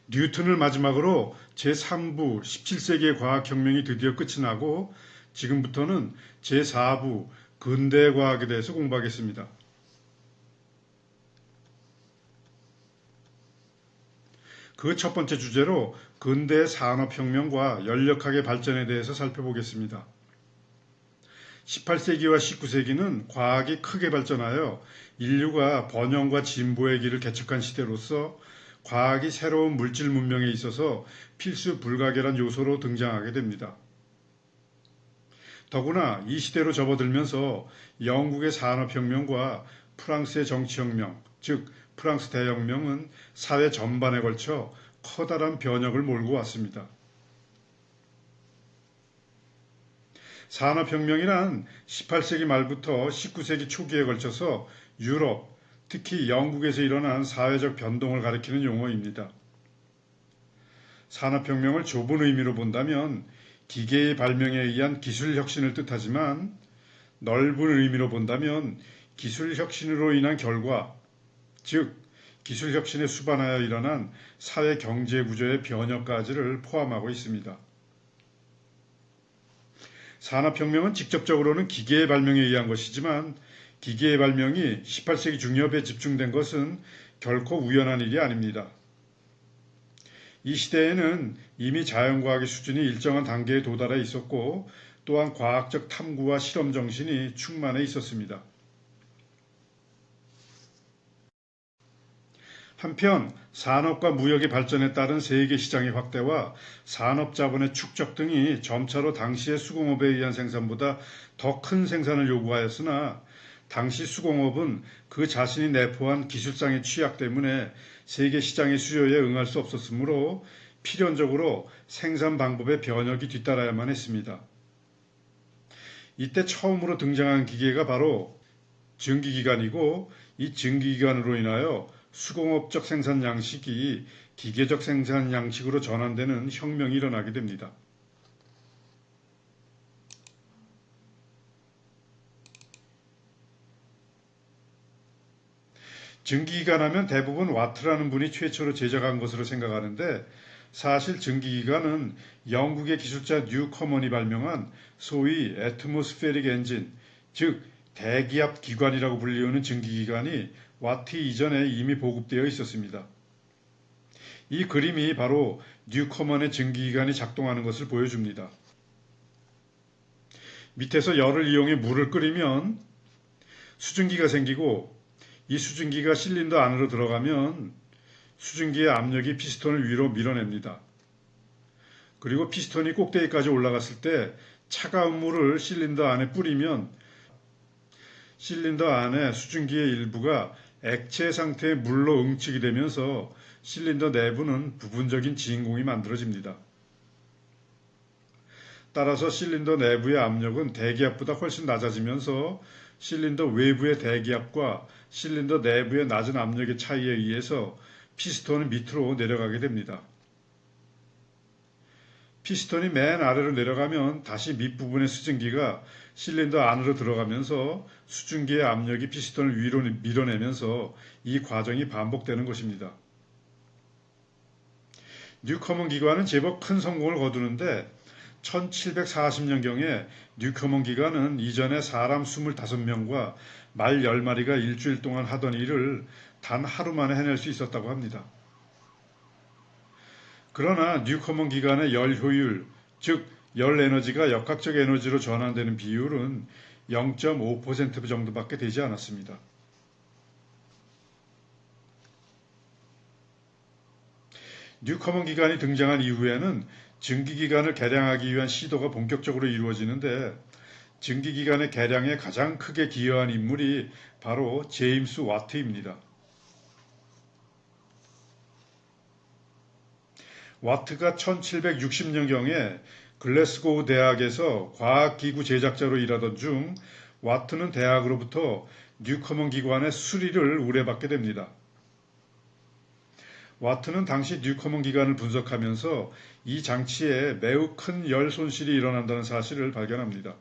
뉴턴을 마지막으로 제3부 17세기의 과학혁명이 드디어 끝이 나고 지금부터는 제4부 근대의 과학에 대해서 공부하겠습니다. 그 첫 번째 주제로 근대의 산업혁명과 연력학의 발전에 대해서 살펴보겠습니다. 18세기와 19세기는 과학이 크게 발전하여 인류가 번영과 진보의 길을 개척한 시대로서 과학이 새로운 물질 문명에 있어서 필수 불가결한 요소로 등장하게 됩니다. 더구나 이 시대로 접어들면서 영국의 산업혁명과 프랑스의 정치혁명, 즉 프랑스 대혁명은 사회 전반에 걸쳐 커다란 변혁을 몰고 왔습니다. 산업혁명이란 18세기 말부터 19세기 초기에 걸쳐서 유럽, 특히 영국에서 일어난 사회적 변동을 가리키는 용어입니다. 산업혁명을 좁은 의미로 본다면 기계의 발명에 의한 기술혁신을 뜻하지만 넓은 의미로 본다면 기술혁신으로 인한 결과, 즉 기술혁신에 수반하여 일어난 사회 경제 구조의 변혁까지를 포함하고 있습니다. 산업혁명은 직접적으로는 기계의 발명에 의한 것이지만 기계의 발명이 18세기 중엽에 집중된 것은 결코 우연한 일이 아닙니다. 이 시대에는 이미 자연과학의 수준이 일정한 단계에 도달해 있었고 또한 과학적 탐구와 실험 정신이 충만해 있었습니다. 한편 산업과 무역의 발전에 따른 세계 시장의 확대와 산업자본의 축적 등이 점차로 당시의 수공업에 의한 생산보다 더 큰 생산을 요구하였으나 당시 수공업은 그 자신이 내포한 기술상의 취약 때문에 세계 시장의 수요에 응할 수 없었으므로 필연적으로 생산 방법의 변혁이 뒤따라야만 했습니다. 이때 처음으로 등장한 기계가 바로 증기기관이고 이 증기기관으로 인하여 수공업적 생산 양식이 기계적 생산 양식으로 전환되는 혁명이 일어나게 됩니다. 증기기관 하면 대부분 와트라는 분이 최초로 제작한 것으로 생각하는데 사실 증기기관은 영국의 기술자 뉴커먼이 발명한 소위 애트모스페릭 엔진, 즉 대기압 기관이라고 불리우는 증기기관이 와트 이전에 이미 보급되어 있었습니다. 이 그림이 바로 뉴커먼의 증기기관이 작동하는 것을 보여줍니다. 밑에서 열을 이용해 물을 끓이면 수증기가 생기고 이 수증기가 실린더 안으로 들어가면 수증기의 압력이 피스톤을 위로 밀어냅니다. 그리고 피스톤이 꼭대기까지 올라갔을 때 차가운 물을 실린더 안에 뿌리면 실린더 안에 수증기의 일부가 액체 상태의 물로 응축이 되면서 실린더 내부는 부분적인 진공이 만들어집니다. 따라서 실린더 내부의 압력은 대기압보다 훨씬 낮아지면서 실린더 외부의 대기압과 실린더 내부의 낮은 압력의 차이에 의해서 피스톤이 밑으로 내려가게 됩니다. 피스톤이 맨 아래로 내려가면 다시 밑부분의 수증기가 실린더 안으로 들어가면서 수증기의 압력이 피스톤을 위로 밀어내면서 이 과정이 반복되는 것입니다. 뉴커먼 기관은 제법 큰 성공을 거두는데 1740년경에 뉴커먼 기관은 이전에 사람 25명과 말 10마리가 일주일 동안 하던 일을 단 하루 만에 해낼 수 있었다고 합니다. 그러나 뉴커먼 기관의 열 효율, 즉 열 에너지가 역학적 에너지로 전환되는 비율은 0.5% 정도밖에 되지 않았습니다. 뉴커먼 기관이 등장한 이후에는 증기기관을 개량하기 위한 시도가 본격적으로 이루어지는데 증기기관의 개량에 가장 크게 기여한 인물이 바로 제임스 와트입니다. 와트가 1760년경에 글래스고우 대학에서 과학기구 제작자로 일하던 중 와트는 대학으로부터 뉴커먼 기관의 수리를 의뢰받게 됩니다. 와트는 당시 뉴커먼 기관을 분석하면서 이 장치에 매우 큰 열 손실이 일어난다는 사실을 발견합니다.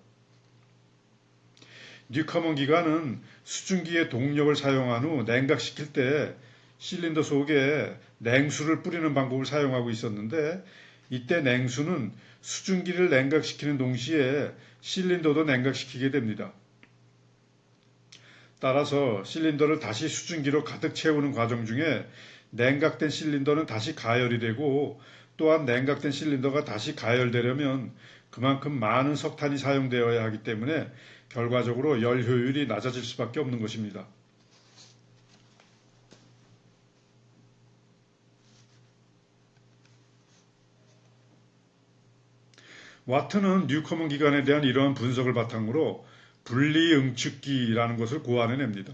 뉴커먼 기관은 수증기의 동력을 사용한 후 냉각시킬 때 실린더 속에 냉수를 뿌리는 방법을 사용하고 있었는데 이때 냉수는 수증기를 냉각시키는 동시에 실린더도 냉각시키게 됩니다. 따라서 실린더를 다시 수증기로 가득 채우는 과정 중에 냉각된 실린더는 다시 가열이 되고 또한 냉각된 실린더가 다시 가열되려면 그만큼 많은 석탄이 사용되어야 하기 때문에 결과적으로 열 효율이 낮아질 수밖에 없는 것입니다. 와트는 뉴커먼 기관에 대한 이러한 분석을 바탕으로 분리응축기라는 것을 고안해냅니다.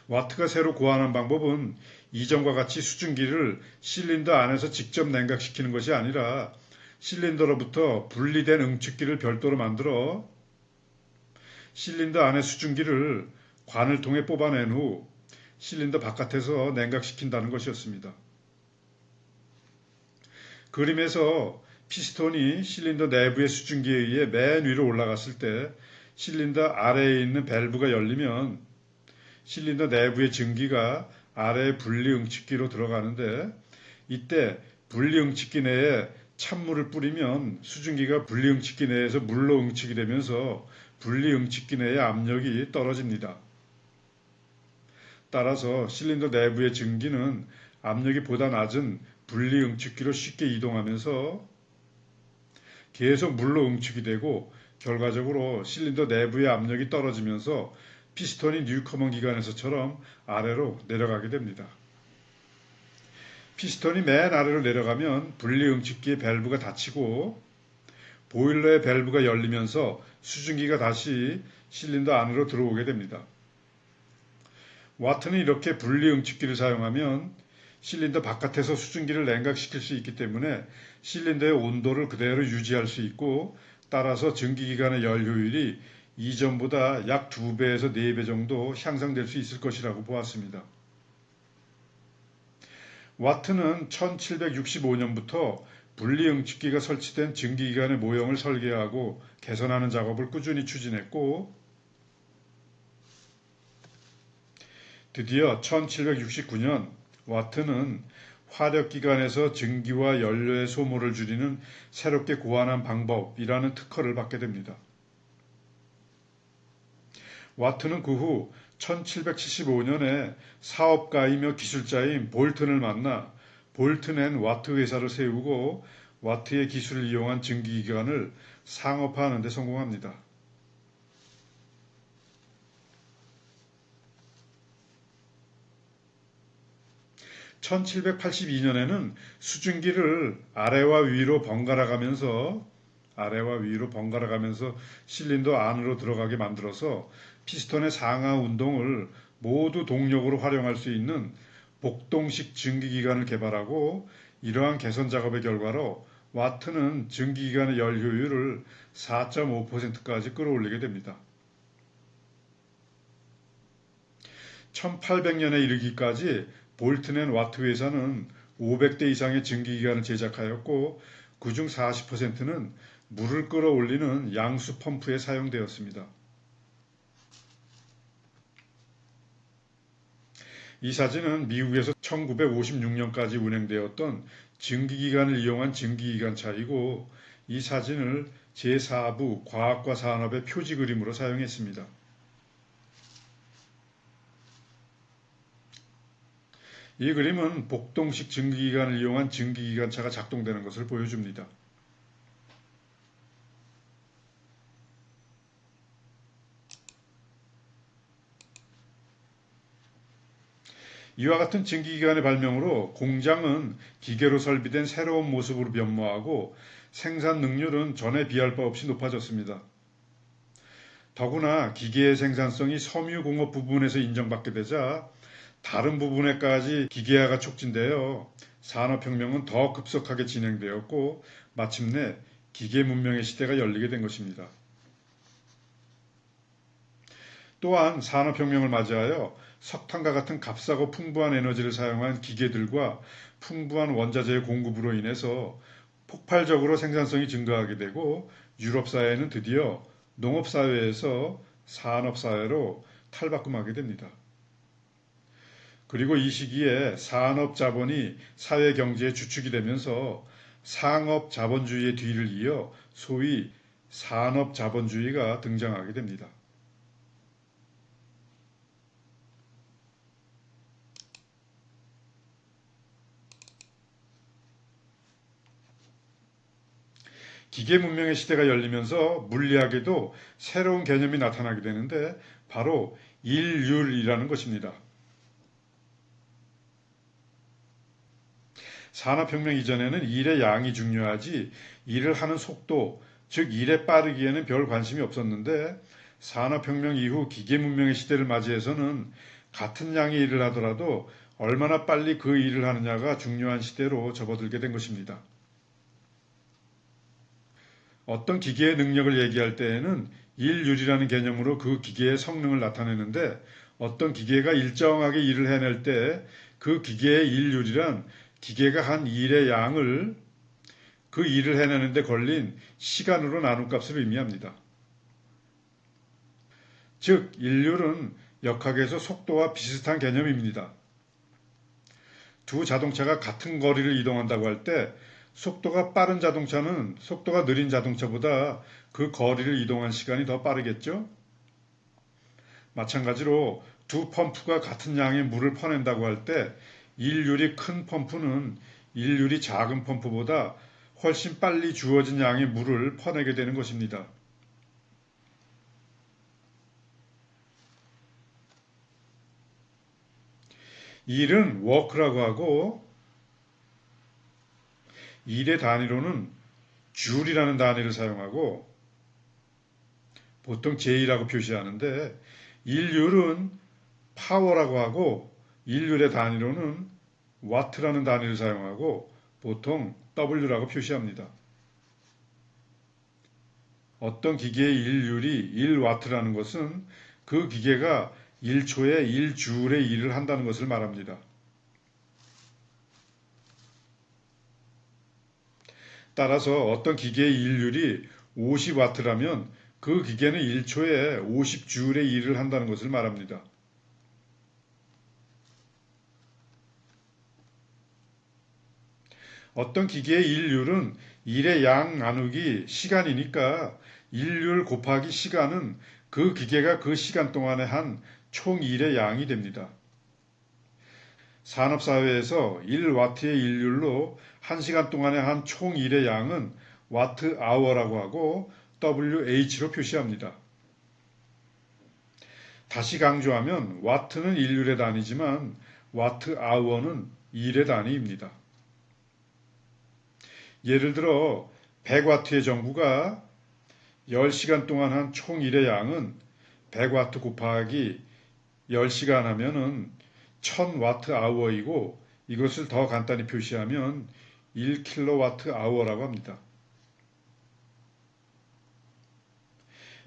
와트가 새로 고안한 방법은 이전과 같이 수증기를 실린더 안에서 직접 냉각시키는 것이 아니라 실린더로부터 분리된 응축기를 별도로 만들어 실린더 안의 수증기를 관을 통해 뽑아낸 후 실린더 바깥에서 냉각시킨다는 것이었습니다. 그림에서 피스톤이 실린더 내부의 수증기에 의해 맨 위로 올라갔을 때 실린더 아래에 있는 밸브가 열리면 실린더 내부의 증기가 아래의 분리응축기로 들어가는데 이때 분리응축기 내에 찬물을 뿌리면 수증기가 분리응축기 내에서 물로 응축이 되면서 분리응축기 내의 압력이 떨어집니다. 따라서 실린더 내부의 증기는 압력이 보다 낮은 분리응축기로 쉽게 이동하면서 계속 물로 응축이 되고 결과적으로 실린더 내부의 압력이 떨어지면서 피스톤이 뉴커먼 기관에서처럼 아래로 내려가게 됩니다. 피스톤이 맨 아래로 내려가면 분리응축기의 밸브가 닫히고 보일러의 밸브가 열리면서 수증기가 다시 실린더 안으로 들어오게 됩니다. 와트는 이렇게 분리응축기를 사용하면 실린더 바깥에서 수증기를 냉각시킬 수 있기 때문에 실린더의 온도를 그대로 유지할 수 있고 따라서 증기기관의 열 효율이 이전보다 약 2배에서 4배 정도 향상될 수 있을 것이라고 보았습니다. 와트는 1765년부터 분리응축기가 설치된 증기기관의 모형을 설계하고 개선하는 작업을 꾸준히 추진했고 드디어 1769년 와트는 화력기관에서 증기와 연료의 소모를 줄이는 새롭게 고안한 방법이라는 특허를 받게 됩니다. 와트는 그 후 1775년에 사업가이며 기술자인 볼튼을 만나 볼튼 앤 와트 회사를 세우고 와트의 기술을 이용한 증기기관을 상업화하는 데 성공합니다. 1782년에는 수증기를 아래와 위로 번갈아 가면서 실린더 안으로 들어가게 만들어서 피스톤의 상하 운동을 모두 동력으로 활용할 수 있는 복동식 증기기관을 개발하고 이러한 개선 작업의 결과로 와트는 증기기관의 열 효율을 4.5%까지 끌어올리게 됩니다. 1800년에 이르기까지 볼튼 앤 와트 회사는 500대 이상의 증기기관을 제작하였고 그중 40%는 물을 끌어올리는 양수 펌프에 사용되었습니다. 이 사진은 미국에서 1956년까지 운행되었던 증기기관을 이용한 증기기관차이고 이 사진을 제4부 과학과 산업의 표지 그림으로 사용했습니다. 이 그림은 복동식 증기기관을 이용한 증기기관차가 작동되는 것을 보여줍니다. 이와 같은 증기기관의 발명으로 공장은 기계로 설비된 새로운 모습으로 변모하고 생산 능률은 전에 비할 바 없이 높아졌습니다. 더구나 기계의 생산성이 섬유공업 부분에서 인정받게 되자 다른 부분에까지 기계화가 촉진되어 산업혁명은 더 급속하게 진행되었고 마침내 기계 문명의 시대가 열리게 된 것입니다. 또한 산업혁명을 맞이하여 석탄과 같은 값싸고 풍부한 에너지를 사용한 기계들과 풍부한 원자재의 공급으로 인해서 폭발적으로 생산성이 증가하게 되고 유럽 사회는 드디어 농업사회에서 산업사회로 탈바꿈하게 됩니다. 그리고 이 시기에 산업 자본이 사회 경제의 주축이 되면서 상업 자본주의의 뒤를 이어 소위 산업 자본주의가 등장하게 됩니다. 기계 문명의 시대가 열리면서 물리학에도 새로운 개념이 나타나게 되는데 바로 일률이라는 것입니다. 산업혁명 이전에는 일의 양이 중요하지 일을 하는 속도, 즉 일의 빠르기에는 별 관심이 없었는데 산업혁명 이후 기계문명의 시대를 맞이해서는 같은 양의 일을 하더라도 얼마나 빨리 그 일을 하느냐가 중요한 시대로 접어들게 된 것입니다. 어떤 기계의 능력을 얘기할 때에는 일률이라는 개념으로 그 기계의 성능을 나타내는데 어떤 기계가 일정하게 일을 해낼 때 그 기계의 일률이란 기계가 한 일의 양을 그 일을 해내는데 걸린 시간으로 나눈 값을 의미합니다. 즉, 일률은 역학에서 속도와 비슷한 개념입니다. 두 자동차가 같은 거리를 이동한다고 할 때 속도가 빠른 자동차는 속도가 느린 자동차보다 그 거리를 이동한 시간이 더 빠르겠죠? 마찬가지로 두 펌프가 같은 양의 물을 퍼낸다고 할 때 일률이 큰 펌프는 일률이 작은 펌프보다 훨씬 빨리 주어진 양의 물을 퍼내게 되는 것입니다. 일은 워크라고 하고 일의 단위로는 줄이라는 단위를 사용하고 보통 J라고 표시하는데 일률은 파워라고 하고 일률의 단위로는 와트라는 단위를 사용하고 보통 W라고 표시합니다. 어떤 기계의 일률이 1와트라는 것은 그 기계가 1초에 1줄의 일을 한다는 것을 말합니다. 따라서 어떤 기계의 일률이 50와트라면 그 기계는 1초에 50줄의 일을 한다는 것을 말합니다. 어떤 기계의 일률은 일의 양 나누기 시간이니까 일률 곱하기 시간은 그 기계가 그 시간 동안에 한 총 일의 양이 됩니다. 산업사회에서 1와트의 일률로 1시간 동안에 한 총 일의 양은 와트 아워라고 하고 WH로 표시합니다. 다시 강조하면 와트는 일률의 단위지만 와트 아워는 일의 단위입니다. 예를 들어 100와트의 전구가 10시간 동안 한 총 일의 양은 100와트 곱하기 10시간 하면은 1000와트 아워이고 이것을 더 간단히 표시하면 1킬로와트 아워라고 합니다.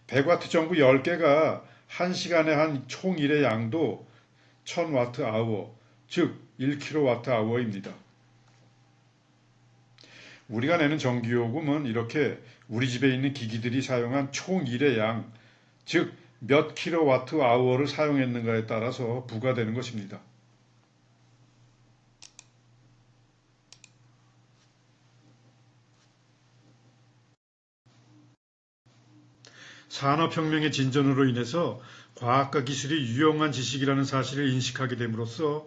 100와트 전구 10개가 1시간에 한 총 일의 양도 1000와트 아워, 즉 1킬로와트 아워입니다. 우리가 내는 전기요금은 이렇게 우리 집에 있는 기기들이 사용한 총 일의 양, 즉 몇 킬로와트 아워를 사용했는가에 따라서 부과되는 것입니다. 산업혁명의 진전으로 인해서 과학과 기술이 유용한 지식이라는 사실을 인식하게 됨으로써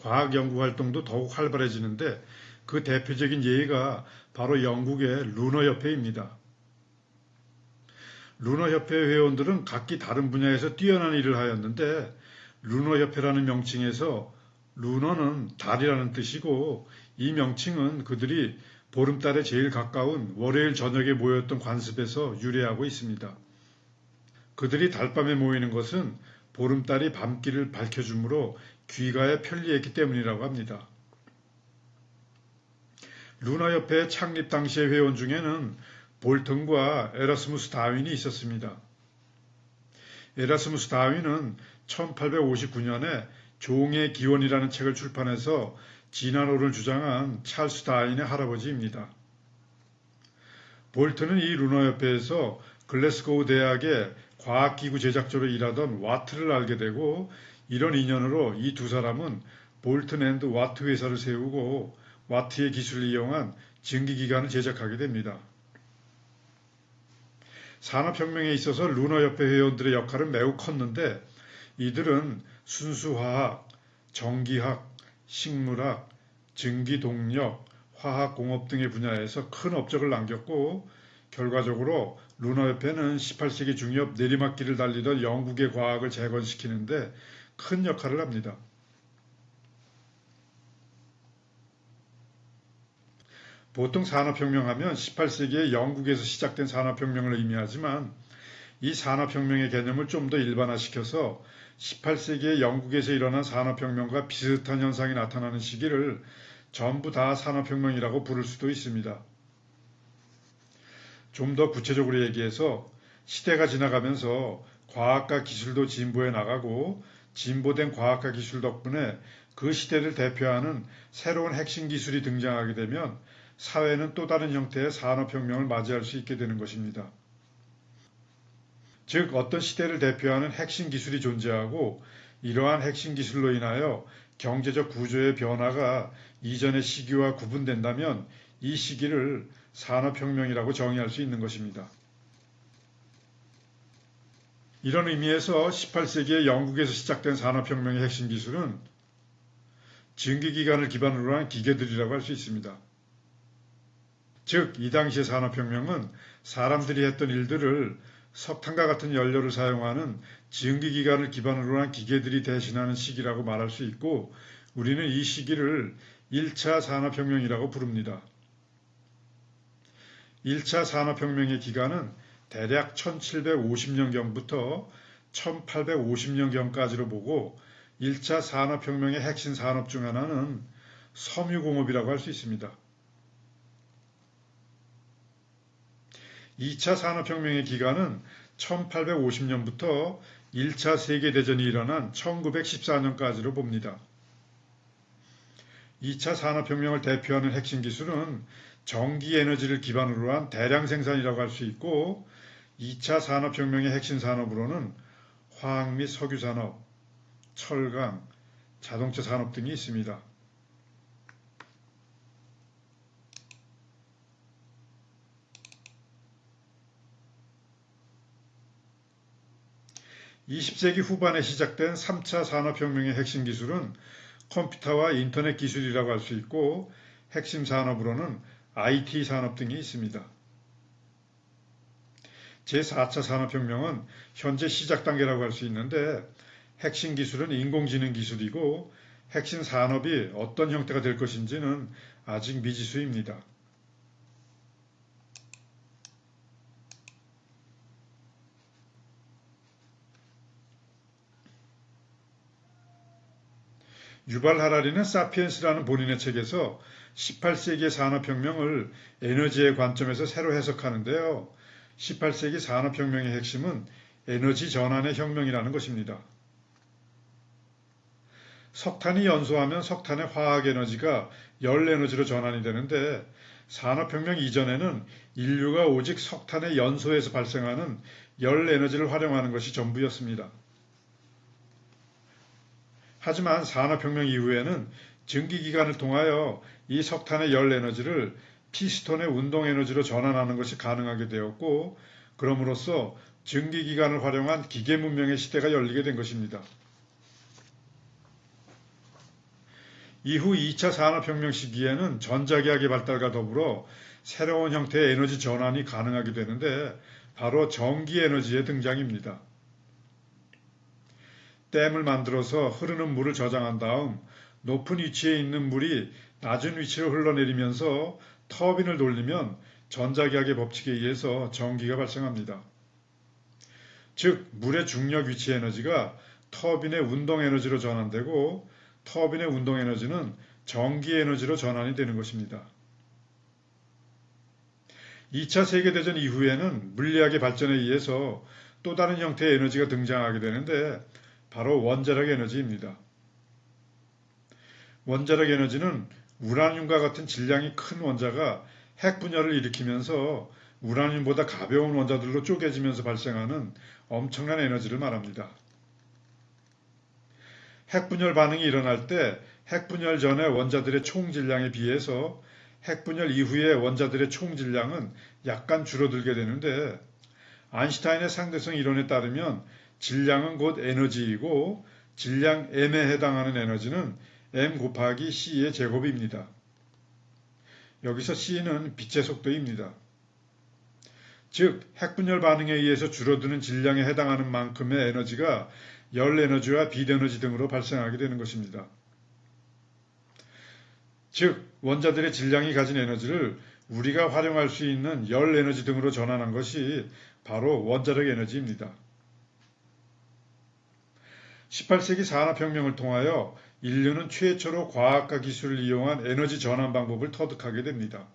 과학 연구 활동도 더욱 활발해지는데 그 대표적인 예가 바로 영국의 루너협회입니다. 루너협회 회원들은 각기 다른 분야에서 뛰어난 일을 하였는데 루너협회라는 명칭에서 루너는 달이라는 뜻이고 이 명칭은 그들이 보름달에 제일 가까운 월요일 저녁에 모였던 관습에서 유래하고 있습니다. 그들이 달밤에 모이는 것은 보름달이 밤길을 밝혀주므로 귀가에 편리했기 때문이라고 합니다. 루너협회 창립 당시의 회원 중에는 볼턴과 에라스무스 다윈이 있었습니다. 에라스무스 다윈은 1859년에 종의 기원이라는 책을 출판해서 진화론을 주장한 찰스 다윈의 할아버지입니다. 볼턴은 이 루너협회에서 글래스고우 대학의 과학기구 제작소로 일하던 와트를 알게 되고 이런 인연으로 이 두 사람은 볼튼 앤드 와트 회사를 세우고 와트의 기술을 이용한 증기기관을 제작하게 됩니다. 산업혁명에 있어서 루너협회 회원들의 역할은 매우 컸는데 이들은 순수화학, 전기학, 식물학, 증기동력, 화학공업 등의 분야에서 큰 업적을 남겼고 결과적으로 루너협회는 18세기 중엽 내리막길을 달리던 영국의 과학을 재건시키는데 큰 역할을 합니다. 보통 산업혁명 하면 18세기에 영국에서 시작된 산업혁명을 의미하지만 이 산업혁명의 개념을 좀 더 일반화시켜서 18세기에 영국에서 일어난 산업혁명과 비슷한 현상이 나타나는 시기를 전부 다 산업혁명이라고 부를 수도 있습니다. 좀 더 구체적으로 얘기해서 시대가 지나가면서 과학과 기술도 진보해 나가고 진보된 과학과 기술 덕분에 그 시대를 대표하는 새로운 핵심 기술이 등장하게 되면 사회는 또 다른 형태의 산업혁명을 맞이할 수 있게 되는 것입니다. 즉 어떤 시대를 대표하는 핵심 기술이 존재하고 이러한 핵심 기술로 인하여 경제적 구조의 변화가 이전의 시기와 구분된다면 이 시기를 산업혁명이라고 정의할 수 있는 것입니다. 이런 의미에서 18세기에 영국에서 시작된 산업혁명의 핵심 기술은 증기기관을 기반으로 한 기계들이라고 할 수 있습니다. 즉, 이 당시의 산업혁명은 사람들이 했던 일들을 석탄과 같은 연료를 사용하는 증기기관을 기반으로 한 기계들이 대신하는 시기라고 말할 수 있고 우리는 이 시기를 1차 산업혁명이라고 부릅니다. 1차 산업혁명의 기간은 대략 1750년경부터 1850년경까지로 보고 1차 산업혁명의 핵심 산업 중 하나는 섬유공업이라고 할 수 있습니다. 2차 산업혁명의 기간은 1850년부터 1차 세계대전이 일어난 1914년까지로 봅니다. 2차 산업혁명을 대표하는 핵심 기술은 전기에너지를 기반으로 한 대량 생산이라고 할 수 있고 2차 산업혁명의 핵심 산업으로는 화학 및 석유 산업, 철강, 자동차 산업 등이 있습니다. (20세기) 후반에 시작된 3차 산업혁명의 핵심 기술은 컴퓨터와 인터넷 기술이라고 할 수 있고 핵심 산업으로는 IT 산업 등이 있습니다. 제4차 산업혁명은 현재 시작 단계라고 할 수 있는데 핵심 기술은 인공지능 기술이고 핵심 산업이 어떤 형태가 될 것인지는 아직 미지수입니다. 유발 하라리는 사피엔스라는 본인의 책에서 18세기의 산업혁명을 에너지의 관점에서 새로 해석하는데요. 18세기 산업혁명의 핵심은 에너지 전환의 혁명이라는 것입니다. 석탄이 연소하면 석탄의 화학에너지가 열에너지로 전환이 되는데 산업혁명 이전에는 인류가 오직 석탄의 연소에서 발생하는 열에너지를 활용하는 것이 전부였습니다. 하지만 산업혁명 이후에는 증기기관을 통하여 이 석탄의 열에너지를 피스톤의 운동에너지로 전환하는 것이 가능하게 되었고 그럼으로써 증기기관을 활용한 기계문명의 시대가 열리게 된 것입니다. 이후 2차 산업혁명 시기에는 전자기학의 발달과 더불어 새로운 형태의 에너지 전환이 가능하게 되는데 바로 전기에너지의 등장입니다. 댐을 만들어서 흐르는 물을 저장한 다음 높은 위치에 있는 물이 낮은 위치로 흘러내리면서 터빈을 돌리면 전자기학의 법칙에 의해서 전기가 발생합니다. 즉 물의 중력 위치 에너지가 터빈의 운동 에너지로 전환되고 터빈의 운동 에너지는 전기 에너지로 전환이 되는 것입니다. 2차 세계대전 이후에는 물리학의 발전에 의해서 또 다른 형태의 에너지가 등장하게 되는데 바로 원자력 에너지입니다. 원자력 에너지는 우라늄과 같은 질량이 큰 원자가 핵 분열을 일으키면서 우라늄보다 가벼운 원자들로 쪼개지면서 발생하는 엄청난 에너지를 말합니다. 핵분열 반응이 일어날 때 핵분열 전의 원자들의 총 질량에 비해서 핵분열 이후의 원자들의 총 질량은 약간 줄어들게 되는데, 아인슈타인의 상대성 이론에 따르면 질량은 곧 에너지이고 질량 m에 해당하는 에너지는 m 곱하기 c의 제곱입니다. 여기서 c는 빛의 속도입니다. 즉 핵분열 반응에 의해서 줄어드는 질량에 해당하는 만큼의 에너지가 열 에너지와 빛 에너지 등으로 발생하게 되는 것입니다. 즉 원자들의 질량이 가진 에너지를 우리가 활용할 수 있는 열 에너지 등으로 전환한 것이 바로 원자력 에너지입니다. 18세기 산업혁명을 통하여 인류는 최초로 과학과 기술을 이용한 에너지 전환 방법을 터득하게 됩니다.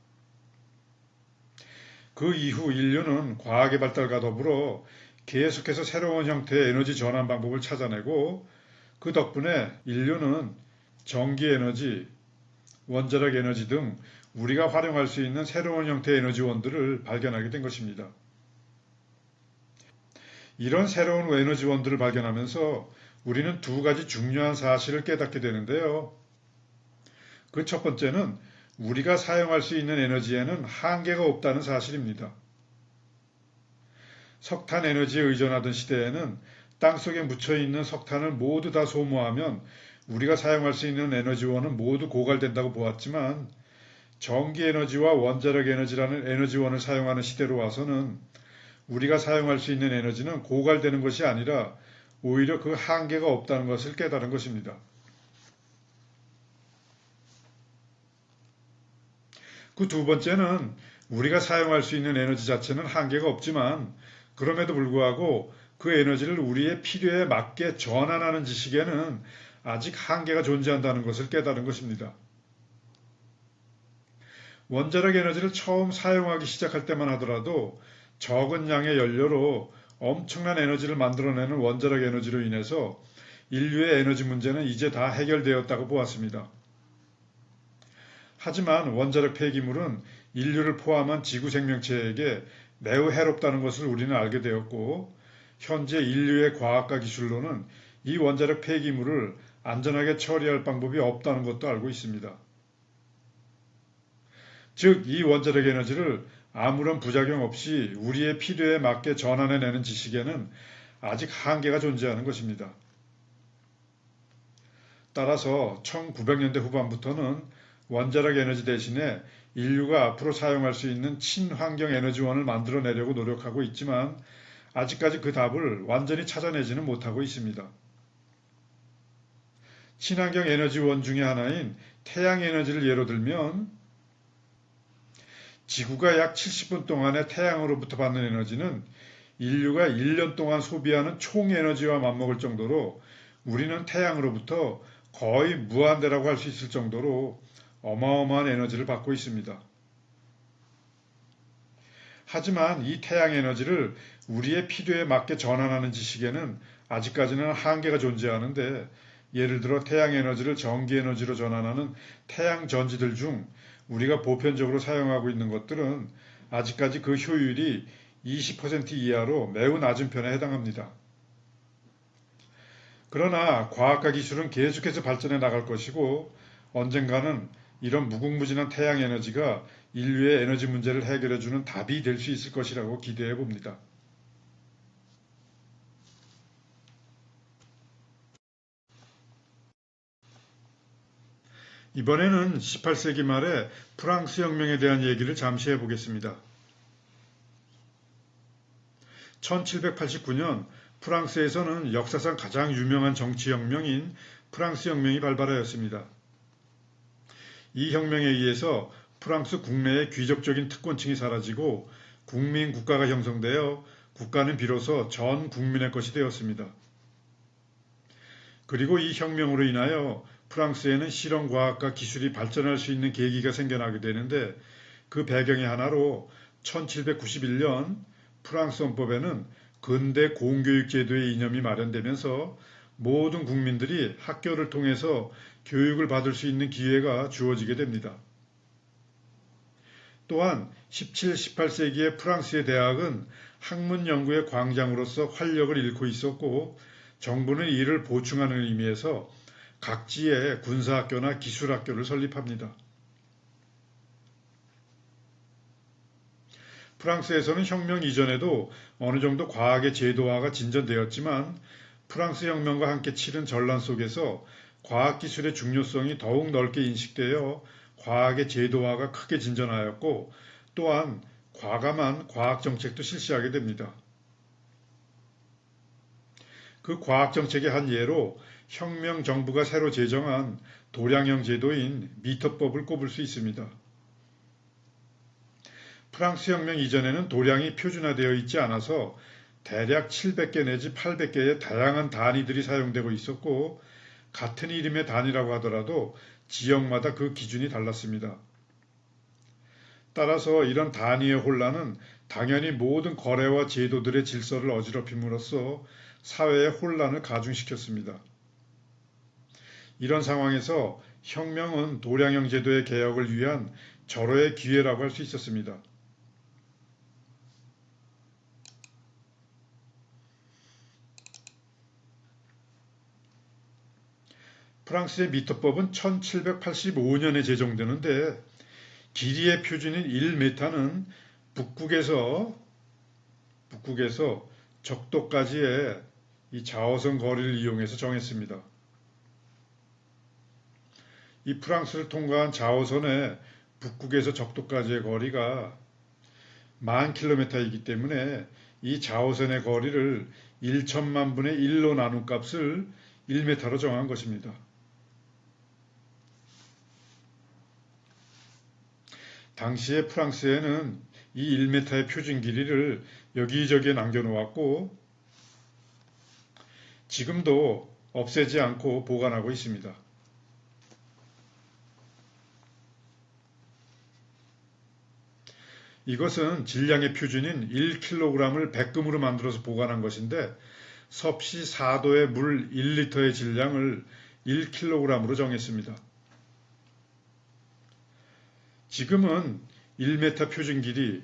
그 이후 인류는 과학의 발달과 더불어 계속해서 새로운 형태의 에너지 전환 방법을 찾아내고, 그 덕분에 인류는 전기에너지, 원자력 에너지 등 우리가 활용할 수 있는 새로운 형태의 에너지원들을 발견하게 된 것입니다. 이런 새로운 에너지원들을 발견하면서 우리는 두 가지 중요한 사실을 깨닫게 되는데요. 그 첫 번째는 우리가 사용할 수 있는 에너지에는 한계가 없다는 사실입니다. 석탄 에너지에 의존하던 시대에는 땅속에 묻혀있는 석탄을 모두 다 소모하면 우리가 사용할 수 있는 에너지원은 모두 고갈된다고 보았지만, 전기에너지와 원자력 에너지라는 에너지원을 사용하는 시대로 와서는 우리가 사용할 수 있는 에너지는 고갈되는 것이 아니라 오히려 그 한계가 없다는 것을 깨달은 것입니다. 그 두 번째는 우리가 사용할 수 있는 에너지 자체는 한계가 없지만, 그럼에도 불구하고 그 에너지를 우리의 필요에 맞게 전환하는 지식에는 아직 한계가 존재한다는 것을 깨달은 것입니다. 원자력 에너지를 처음 사용하기 시작할 때만 하더라도 적은 양의 연료로 엄청난 에너지를 만들어내는 원자력 에너지로 인해서 인류의 에너지 문제는 이제 다 해결되었다고 보았습니다. 하지만 원자력 폐기물은 인류를 포함한 지구 생명체에게 매우 해롭다는 것을 우리는 알게 되었고, 현재 인류의 과학과 기술로는 이 원자력 폐기물을 안전하게 처리할 방법이 없다는 것도 알고 있습니다. 즉, 이 원자력 에너지를 아무런 부작용 없이 우리의 필요에 맞게 전환해내는 지식에는 아직 한계가 존재하는 것입니다. 따라서 1900년대 후반부터는 원자력 에너지 대신에 인류가 앞으로 사용할 수 있는 친환경 에너지원을 만들어내려고 노력하고 있지만, 아직까지 그 답을 완전히 찾아내지는 못하고 있습니다. 친환경 에너지원 중의 하나인 태양 에너지를 예로 들면, 지구가 약 70분 동안의 태양으로부터 받는 에너지는 인류가 1년 동안 소비하는 총 에너지와 맞먹을 정도로 우리는 태양으로부터 거의 무한대라고 할 수 있을 정도로 어마어마한 에너지를 받고 있습니다. 하지만 이 태양 에너지를 우리의 필요에 맞게 전환하는 지식에는 아직까지는 한계가 존재하는데, 예를 들어 태양 에너지를 전기 에너지로 전환하는 태양 전지들 중 우리가 보편적으로 사용하고 있는 것들은 아직까지 그 효율이 20% 이하로 매우 낮은 편에 해당합니다. 그러나 과학과 기술은 계속해서 발전해 나갈 것이고, 언젠가는 이런 무궁무진한 태양 에너지가 인류의 에너지 문제를 해결해주는 답이 될 수 있을 것이라고 기대해 봅니다. 이번에는 18세기 말의 프랑스 혁명에 대한 얘기를 잠시 해보겠습니다. 1789년 프랑스에서는 역사상 가장 유명한 정치혁명인 프랑스 혁명이 발발하였습니다. 이 혁명에 의해서 프랑스 국내의 귀족적인 특권층이 사라지고 국민 국가가 형성되어 국가는 비로소 전 국민의 것이 되었습니다. 그리고 이 혁명으로 인하여 프랑스에는 실험과학과 기술이 발전할 수 있는 계기가 생겨나게 되는데, 그 배경의 하나로 1791년 프랑스 헌법에는 근대 공교육제도의 이념이 마련되면서 모든 국민들이 학교를 통해서 교육을 받을 수 있는 기회가 주어지게 됩니다. 또한 17, 18세기의 프랑스의 대학은 학문 연구의 광장으로서 활력을 잃고 있었고 정부는 이를 보충하는 의미에서 각지에 군사학교나 기술학교를 설립합니다. 프랑스에서는 혁명 이전에도 어느 정도 과학의 제도화가 진전되었지만 프랑스 혁명과 함께 치른 전란 속에서 과학기술의 중요성이 더욱 넓게 인식되어 과학의 제도화가 크게 진전하였고 또한 과감한 과학정책도 실시하게 됩니다. 그 과학정책의 한 예로 혁명 정부가 새로 제정한 도량형 제도인 미터법을 꼽을 수 있습니다. 프랑스 혁명 이전에는 도량이 표준화되어 있지 않아서 대략 700개 내지 800개의 다양한 단위들이 사용되고 있었고 같은 이름의 단위라고 하더라도 지역마다 그 기준이 달랐습니다. 따라서 이런 단위의 혼란은 당연히 모든 거래와 제도들의 질서를 어지럽힘으로써 사회의 혼란을 가중시켰습니다. 이런 상황에서 혁명은 도량형 제도의 개혁을 위한 절호의 기회라고 할 수 있었습니다. 프랑스의 미터법은 1785년에 제정되는데 길이의 표준인 1m는 북극에서 적도까지의 이 자오선 거리를 이용해서 정했습니다. 이 프랑스를 통과한 자오선의 북극에서 적도까지의 거리가 10,000km이기 때문에 이 자오선의 거리를 1천만 분의 1로 나눈 값을 1m로 정한 것입니다. 당시에 프랑스에는 이 1m의 표준 길이를 여기저기에 남겨놓았고 지금도 없애지 않고 보관하고 있습니다. 이것은 질량의 표준인 1kg을 백금으로 만들어서 보관한 것인데 섭씨 4도의 물 1리터의 질량을 1kg으로 정했습니다. 지금은 1m 표준 길이,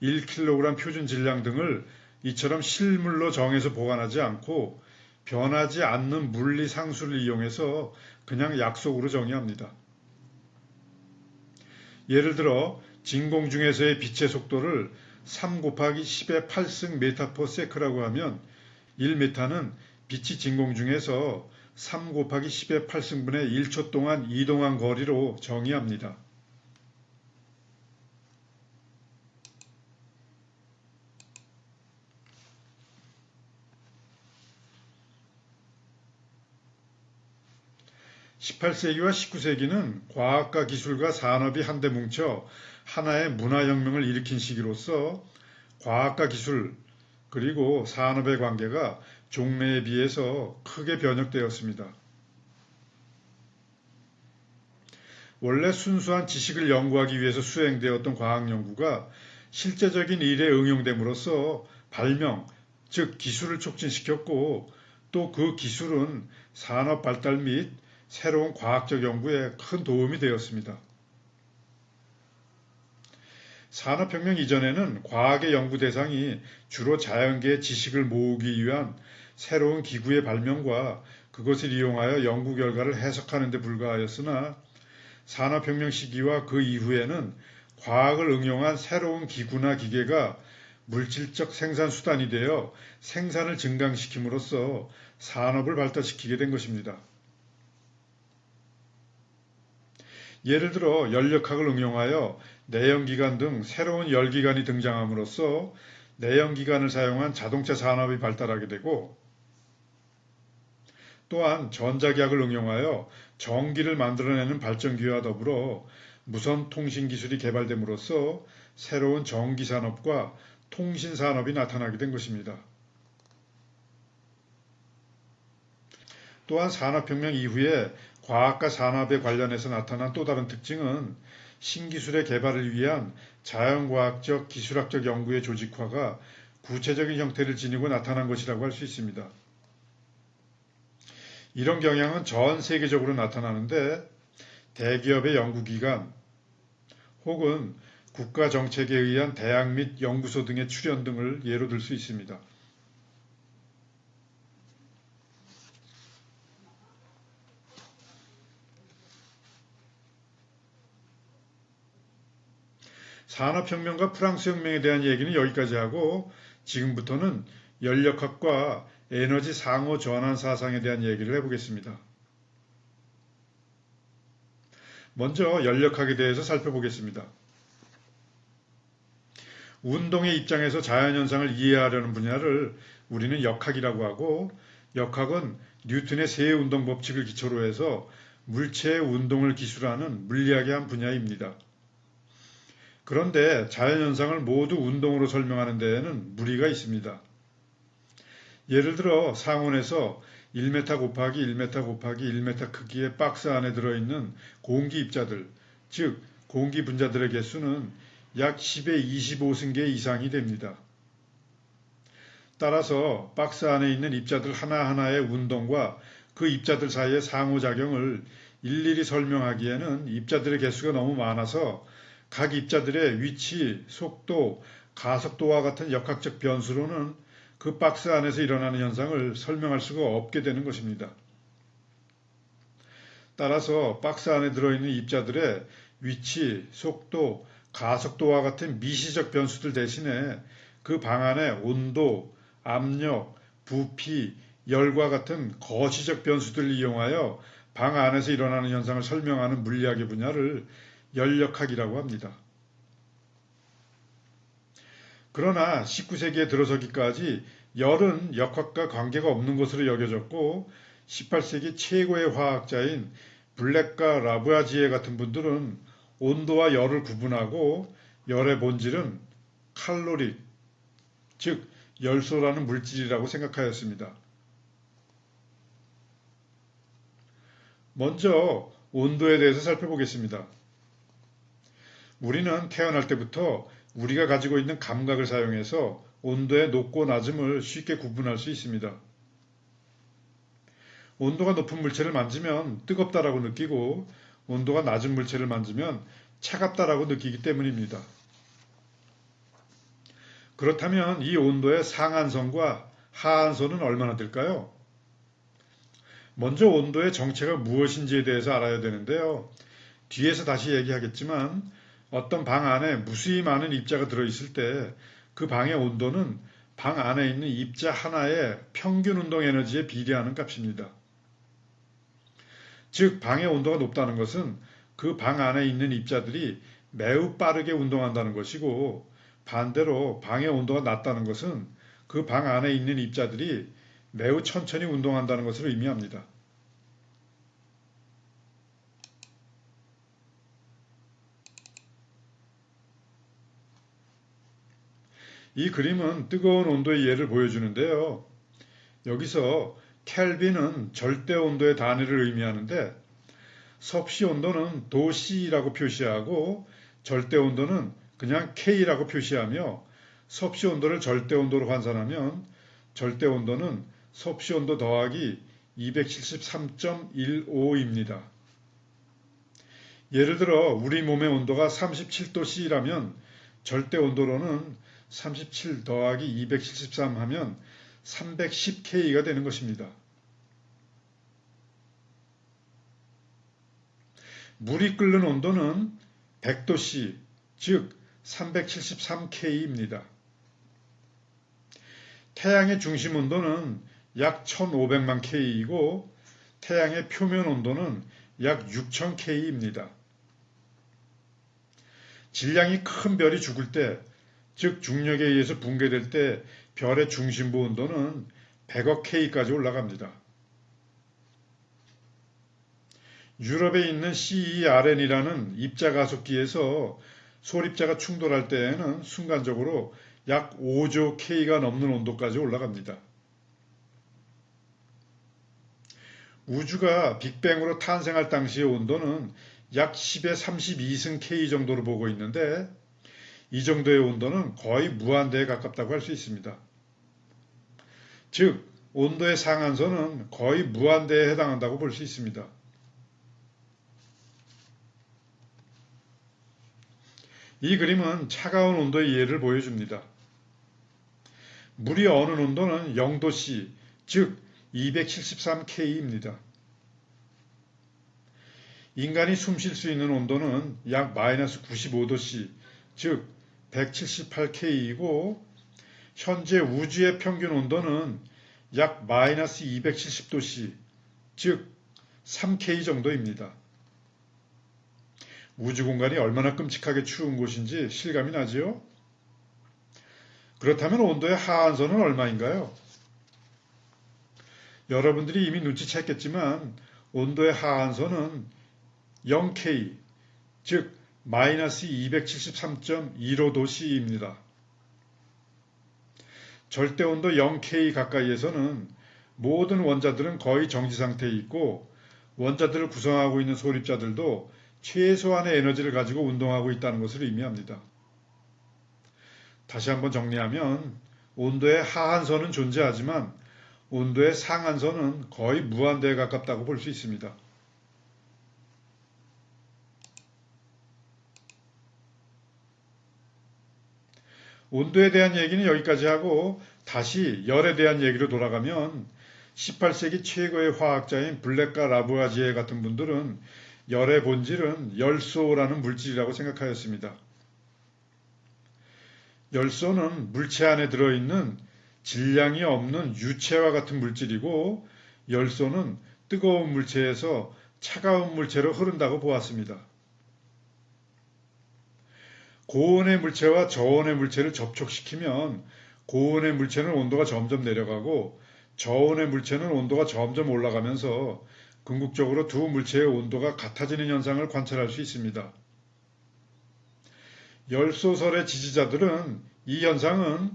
1kg 표준 질량 등을 이처럼 실물로 정해서 보관하지 않고 변하지 않는 물리 상수를 이용해서 그냥 약속으로 정의합니다. 예를 들어 진공 중에서의 빛의 속도를 3 곱하기 10의 8승 메타퍼세크라고 하면 1m는 빛이 진공 중에서 3 곱하기 10의 8승분의 1초 동안 이동한 거리로 정의합니다. (18세기와 19세기는) 과학과 기술과 산업이 한데 뭉쳐 하나의 문화혁명을 일으킨 시기로서 과학과 기술 그리고 산업의 관계가 종래에 비해서 크게 변혁되었습니다. 원래 순수한 지식을 연구하기 위해서 수행되었던 과학연구가 실제적인 일에 응용됨으로써 발명, 즉 기술을 촉진시켰고 또 그 기술은 산업 발달 및 새로운 과학적 연구에 큰 도움이 되었습니다. 산업혁명 이전에는 과학의 연구 대상이 주로 자연계의 지식을 모으기 위한 새로운 기구의 발명과 그것을 이용하여 연구 결과를 해석하는 데 불과하였으나 산업혁명 시기와 그 이후에는 과학을 응용한 새로운 기구나 기계가 물질적 생산 수단이 되어 생산을 증강시킴으로써 산업을 발달시키게 된 것입니다. 예를 들어 연력학을 응용하여 내연기관 등 새로운 열기관이 등장함으로써 내연기관을 사용한 자동차 산업이 발달하게 되고 또한 전자기학을 응용하여 전기를 만들어내는 발전기와 더불어 무선 통신 기술이 개발됨으로써 새로운 전기산업과 통신산업이 나타나게 된 것입니다. 또한 산업혁명 이후에 과학과 산업에 관련해서 나타난 또 다른 특징은 신기술의 개발을 위한 자연과학적, 기술학적 연구의 조직화가 구체적인 형태를 지니고 나타난 것이라고 할 수 있습니다. 이런 경향은 전 세계적으로 나타나는데 대기업의 연구기관 혹은 국가 정책에 의한 대학 및 연구소 등의 출현 등을 예로 들 수 있습니다. 산업혁명과 프랑스혁명에 대한 얘기는 여기까지 하고 지금부터는 연력학과 에너지 상호 전환 사상에 대한 얘기를 해보겠습니다. 먼저 연력학에 대해서 살펴보겠습니다. 운동의 입장에서 자연현상을 이해하려는 분야를 우리는 역학이라고 하고, 역학은 뉴턴의 세 운동 법칙을 기초로 해서 물체의 운동을 기술하는 물리학의 한 분야입니다. 그런데 자연현상을 모두 운동으로 설명하는 데에는 무리가 있습니다. 예를 들어 상온에서 1m 곱하기 1m 곱하기 1m 크기의 박스 안에 들어있는 공기 입자들, 즉 공기 분자들의 개수는 약 10의 25승계 이상이 됩니다. 따라서 박스 안에 있는 입자들 하나하나의 운동과 그 입자들 사이의 상호작용을 일일이 설명하기에는 입자들의 개수가 너무 많아서 각 입자들의 위치, 속도, 가속도와 같은 역학적 변수로는 그 박스 안에서 일어나는 현상을 설명할 수가 없게 되는 것입니다. 따라서 박스 안에 들어있는 입자들의 위치, 속도, 가속도와 같은 미시적 변수들 대신에 그 방 안의 온도, 압력, 부피, 열과 같은 거시적 변수들을 이용하여 방 안에서 일어나는 현상을 설명하는 물리학의 분야를 연력학이라고 합니다. 그러나 19세기에 들어서기까지 열은 역학과 관계가 없는 것으로 여겨졌고 18세기 최고의 화학자인 블랙과 라부아지에 같은 분들은 온도와 열을 구분하고 열의 본질은 칼로릭, 즉 열소라는 물질이라고 생각하였습니다. 먼저 온도에 대해서 살펴보겠습니다. 우리는 태어날 때부터 우리가 가지고 있는 감각을 사용해서 온도의 높고 낮음을 쉽게 구분할 수 있습니다. 온도가 높은 물체를 만지면 뜨겁다라고 느끼고 온도가 낮은 물체를 만지면 차갑다라고 느끼기 때문입니다. 그렇다면 이 온도의 상한선과 하한선은 얼마나 될까요? 먼저 온도의 정체가 무엇인지에 대해서 알아야 되는데요. 뒤에서 다시 얘기하겠지만 어떤 방 안에 무수히 많은 입자가 들어있을 때 그 방의 온도는 방 안에 있는 입자 하나의 평균 운동 에너지에 비례하는 값입니다. 즉 방의 온도가 높다는 것은 그 방 안에 있는 입자들이 매우 빠르게 운동한다는 것이고 반대로 방의 온도가 낮다는 것은 그 방 안에 있는 입자들이 매우 천천히 운동한다는 것을 의미합니다. 이 그림은 뜨거운 온도의 예를 보여주는데요. 여기서 켈빈은 절대 온도의 단위를 의미하는데 섭씨 온도는 도C라고 표시하고 절대 온도는 그냥 K라고 표시하며 섭씨 온도를 절대 온도로 환산하면 절대 온도는 섭씨 온도 더하기 273.15입니다. 예를 들어 우리 몸의 온도가 37도 C라면 절대 온도로는 37 더하기 273 하면 310K가 되는 것입니다. 물이 끓는 온도는 100도 C, 즉 373K입니다. 태양의 중심 온도는 약 1500만 K이고 태양의 표면 온도는 약 6000K입니다. 질량이 큰 별이 죽을 때, 즉 중력에 의해서 붕괴될 때 별의 중심부 온도는 100억 K까지 올라갑니다. 유럽에 있는 CERN이라는 입자 가속기에서 소립자가 충돌할 때에는 순간적으로 약 5조 K가 넘는 온도까지 올라갑니다. 우주가 빅뱅으로 탄생할 당시의 온도는 약 10의 32승 K 정도로 보고 있는데 이 정도의 온도는 거의 무한대에 가깝다고 할 수 있습니다. 즉, 온도의 상한선은 거의 무한대에 해당한다고 볼 수 있습니다. 이 그림은 차가운 온도의 이해를 보여줍니다. 물이 어는 온도는 0도C, 즉 273K입니다. 인간이 숨 쉴 수 있는 온도는 약 마이너스 95도C, 즉 178K이고 현재 우주의 평균 온도는 약 마이너스 270도씨, 즉 3K 정도입니다. 우주 공간이 얼마나 끔찍하게 추운 곳인지 실감이 나지요? 그렇다면 온도의 하한선은 얼마인가요? 여러분들이 이미 눈치챘겠지만 온도의 하한선은 0K, 즉 마이너스 273.15도씨입니다. 절대온도 0K 가까이에서는 모든 원자들은 거의 정지 상태에 있고 원자들을 구성하고 있는 소립자들도 최소한의 에너지를 가지고 운동하고 있다는 것을 의미합니다. 다시 한번 정리하면 온도의 하한선은 존재하지만 온도의 상한선은 거의 무한대에 가깝다고 볼 수 있습니다. 온도에 대한 얘기는 여기까지 하고 다시 열에 대한 얘기로 돌아가면 18세기 최고의 화학자인 블랙과 라부아지에 같은 분들은 열의 본질은 열소라는 물질이라고 생각하였습니다. 열소는 물체 안에 들어있는 질량이 없는 유체와 같은 물질이고 열소는 뜨거운 물체에서 차가운 물체로 흐른다고 보았습니다. 고온의 물체와 저온의 물체를 접촉시키면 고온의 물체는 온도가 점점 내려가고 저온의 물체는 온도가 점점 올라가면서 궁극적으로 두 물체의 온도가 같아지는 현상을 관찰할 수 있습니다. 열소설의 지지자들은 이 현상은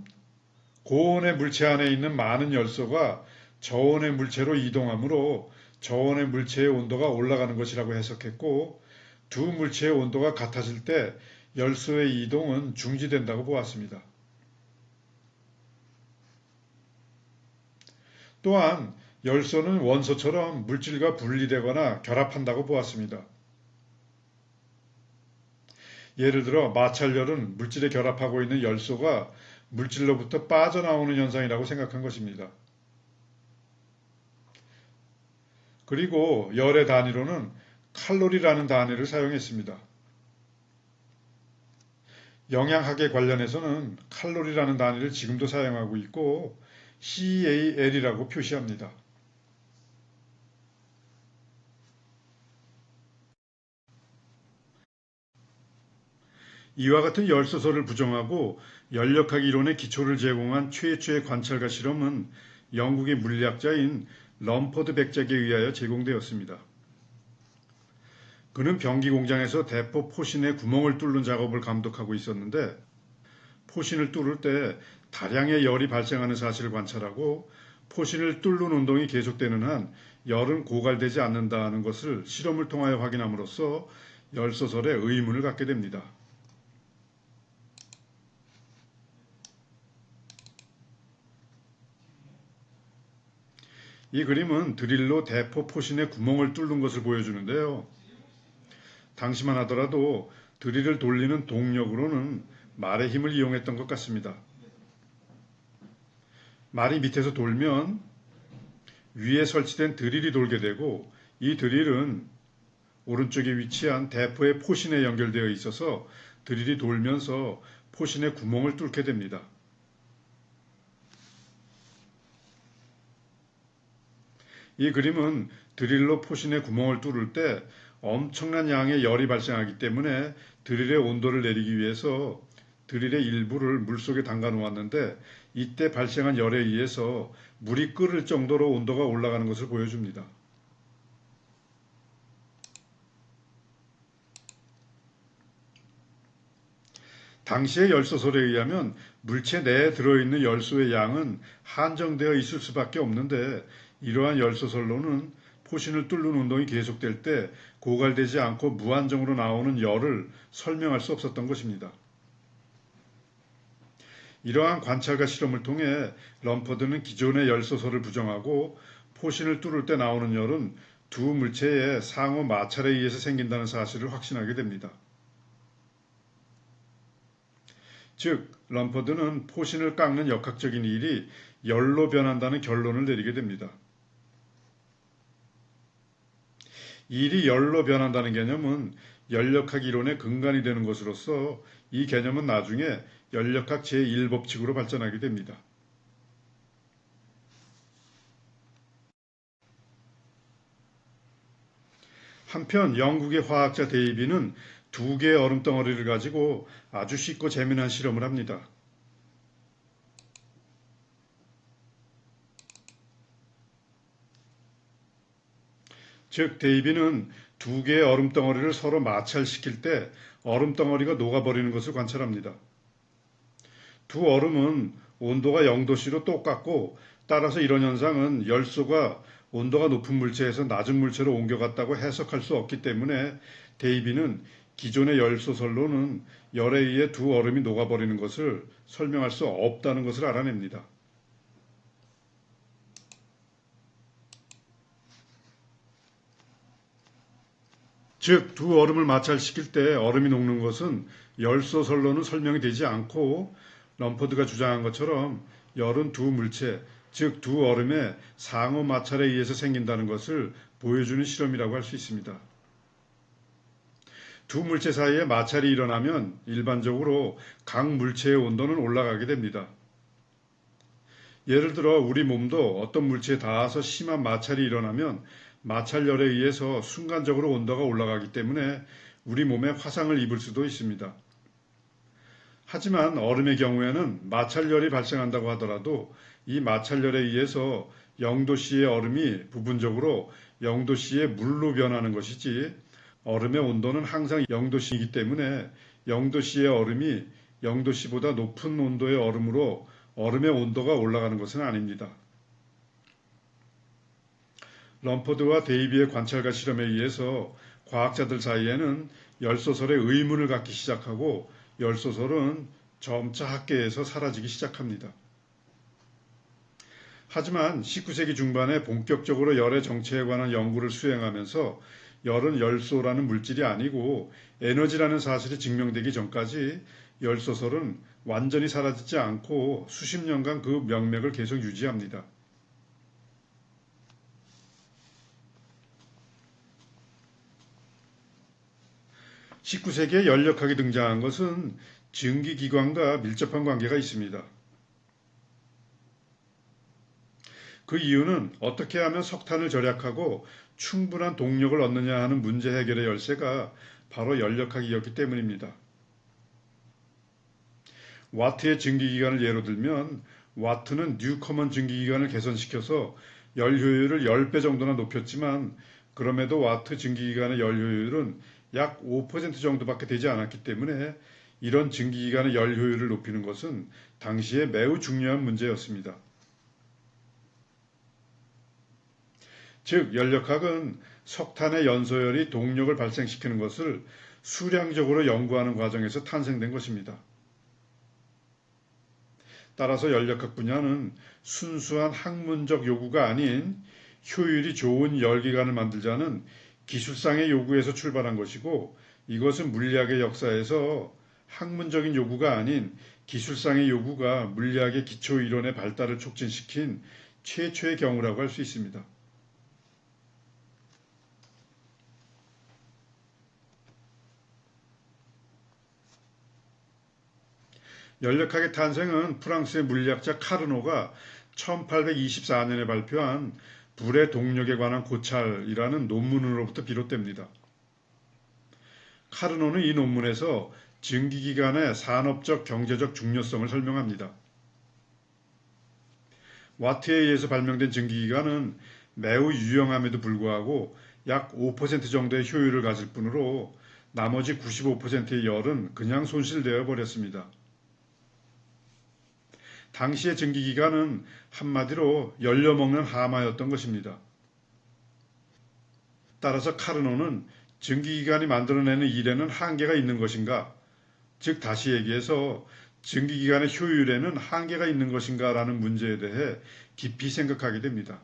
고온의 물체 안에 있는 많은 열소가 저온의 물체로 이동하므로 저온의 물체의 온도가 올라가는 것이라고 해석했고 두 물체의 온도가 같아질 때 열소의 이동은 중지된다고 보았습니다. 또한 열소는 원소처럼 물질과 분리되거나 결합한다고 보았습니다. 예를 들어 마찰열은 물질에 결합하고 있는 열소가 물질로부터 빠져나오는 현상이라고 생각한 것입니다. 그리고 열의 단위로는 칼로리라는 단위를 사용했습니다. 영양학에 관련해서는 칼로리라는 단위를 지금도 사용하고 있고 CAL이라고 표시합니다. 이와 같은 열소설을 부정하고 연력학 이론의 기초를 제공한 최초의 관찰과 실험은 영국의 물리학자인 럼퍼드 백작에 의하여 제공되었습니다. 그는 변기 공장에서 대포 포신에 구멍을 뚫는 작업을 감독하고 있었는데 포신을 뚫을 때 다량의 열이 발생하는 사실을 관찰하고 포신을 뚫는 운동이 계속되는 한 열은 고갈되지 않는다는 것을 실험을 통하여 확인함으로써 열소설에 의문을 갖게 됩니다. 이 그림은 드릴로 대포 포신에 구멍을 뚫는 것을 보여주는데요. 당시만 하더라도 드릴을 돌리는 동력으로는 말의 힘을 이용했던 것 같습니다. 말이 밑에서 돌면 위에 설치된 드릴이 돌게 되고 이 드릴은 오른쪽에 위치한 대포의 포신에 연결되어 있어서 드릴이 돌면서 포신에 구멍을 뚫게 됩니다. 이 그림은 드릴로 포신에 구멍을 뚫을 때 엄청난 양의 열이 발생하기 때문에 드릴의 온도를 내리기 위해서 드릴의 일부를 물속에 담가 놓았는데 이때 발생한 열에 의해서 물이 끓을 정도로 온도가 올라가는 것을 보여줍니다. 당시의 열소설에 의하면 물체 내에 들어있는 열소의 양은 한정되어 있을 수밖에 없는데 이러한 열소설로는 포신을 뚫는 운동이 계속될 때 고갈되지 않고 무한정으로 나오는 열을 설명할 수 없었던 것입니다. 이러한 관찰과 실험을 통해 럼퍼드는 기존의 열소설을 부정하고 포신을 뚫을 때 나오는 열은 두 물체의 상호 마찰에 의해서 생긴다는 사실을 확신하게 됩니다. 즉 럼퍼드는 포신을 깎는 역학적인 일이 열로 변한다는 결론을 내리게 됩니다. 일이 열로 변한다는 개념은 열역학 이론의 근간이 되는 것으로서 이 개념은 나중에 열역학 제1법칙으로 발전하게 됩니다. 한편 영국의 화학자 데이비는 두 개의 얼음덩어리를 가지고 아주 쉽고 재미난 실험을 합니다. 즉 데이비는 두 개의 얼음덩어리를 서로 마찰시킬 때 얼음덩어리가 녹아버리는 것을 관찰합니다. 두 얼음은 온도가 0도씨로 똑같고 따라서 이런 현상은 열소가 온도가 높은 물체에서 낮은 물체로 옮겨갔다고 해석할 수 없기 때문에 데이비는 기존의 열소설로는 열에 의해 두 얼음이 녹아버리는 것을 설명할 수 없다는 것을 알아냅니다. 즉, 두 얼음을 마찰시킬 때 얼음이 녹는 것은 열소설로는 설명이 되지 않고 럼퍼드가 주장한 것처럼 열은 두 물체, 즉 두 얼음의 상호 마찰에 의해서 생긴다는 것을 보여주는 실험이라고 할 수 있습니다. 두 물체 사이에 마찰이 일어나면 일반적으로 각 물체의 온도는 올라가게 됩니다. 예를 들어 우리 몸도 어떤 물체에 닿아서 심한 마찰이 일어나면 마찰열에 의해서 순간적으로 온도가 올라가기 때문에 우리 몸에 화상을 입을 수도 있습니다. 하지만 얼음의 경우에는 마찰열이 발생한다고 하더라도 이 마찰열에 의해서 0도씨의 얼음이 부분적으로 0도씨의 물로 변하는 것이지 얼음의 온도는 항상 0도씨이기 때문에 0도씨의 얼음이 0도씨보다 높은 온도의 얼음으로 얼음의 온도가 올라가는 것은 아닙니다. 럼퍼드와 데이비의 관찰과 실험에 의해서 과학자들 사이에는 열소설의 의문을 갖기 시작하고 열소설은 점차 학계에서 사라지기 시작합니다. 하지만 19세기 중반에 본격적으로 열의 정체에 관한 연구를 수행하면서 열은 열소라는 물질이 아니고 에너지라는 사실이 증명되기 전까지 열소설은 완전히 사라지지 않고 수십 년간 그 명맥을 계속 유지합니다. 19세기에 열역학이 등장한 것은 증기기관과 밀접한 관계가 있습니다. 그 이유는 어떻게 하면 석탄을 절약하고 충분한 동력을 얻느냐 하는 문제 해결의 열쇠가 바로 열역학이었기 때문입니다. 와트의 증기기관을 예로 들면 와트는 뉴커먼 증기기관을 개선시켜서 열 효율을 10배 정도나 높였지만 그럼에도 와트 증기기관의 열 효율은 약 5% 정도밖에 되지 않았기 때문에 이런 증기기관의 열 효율을 높이는 것은 당시에 매우 중요한 문제였습니다. 즉 열역학은 석탄의 연소열이 동력을 발생시키는 것을 수량적으로 연구하는 과정에서 탄생된 것입니다. 따라서 열역학 분야는 순수한 학문적 요구가 아닌 효율이 좋은 열기관을 만들자는 기술상의 요구에서 출발한 것이고 이것은 물리학의 역사에서 학문적인 요구가 아닌 기술상의 요구가 물리학의 기초 이론의 발달을 촉진시킨 최초의 경우라고 할 수 있습니다. 열역학의 탄생은 프랑스의 물리학자 카르노가 1824년에 발표한 불의 동력에 관한 고찰이라는 논문으로부터 비롯됩니다. 카르노는 이 논문에서 증기기관의 산업적 경제적 중요성을 설명합니다. 와트에 의해서 발명된 증기기관은 매우 유용함에도 불구하고 약 5% 정도의 효율을 가질 뿐으로 나머지 95%의 열은 그냥 손실되어 버렸습니다. 당시의 증기기관은 한마디로 열려먹는 하마였던 것입니다. 따라서 카르노는 증기기관이 만들어내는 일에는 한계가 있는 것인가? 즉 다시 얘기해서 증기기관의 효율에는 한계가 있는 것인가 라는 문제에 대해 깊이 생각하게 됩니다.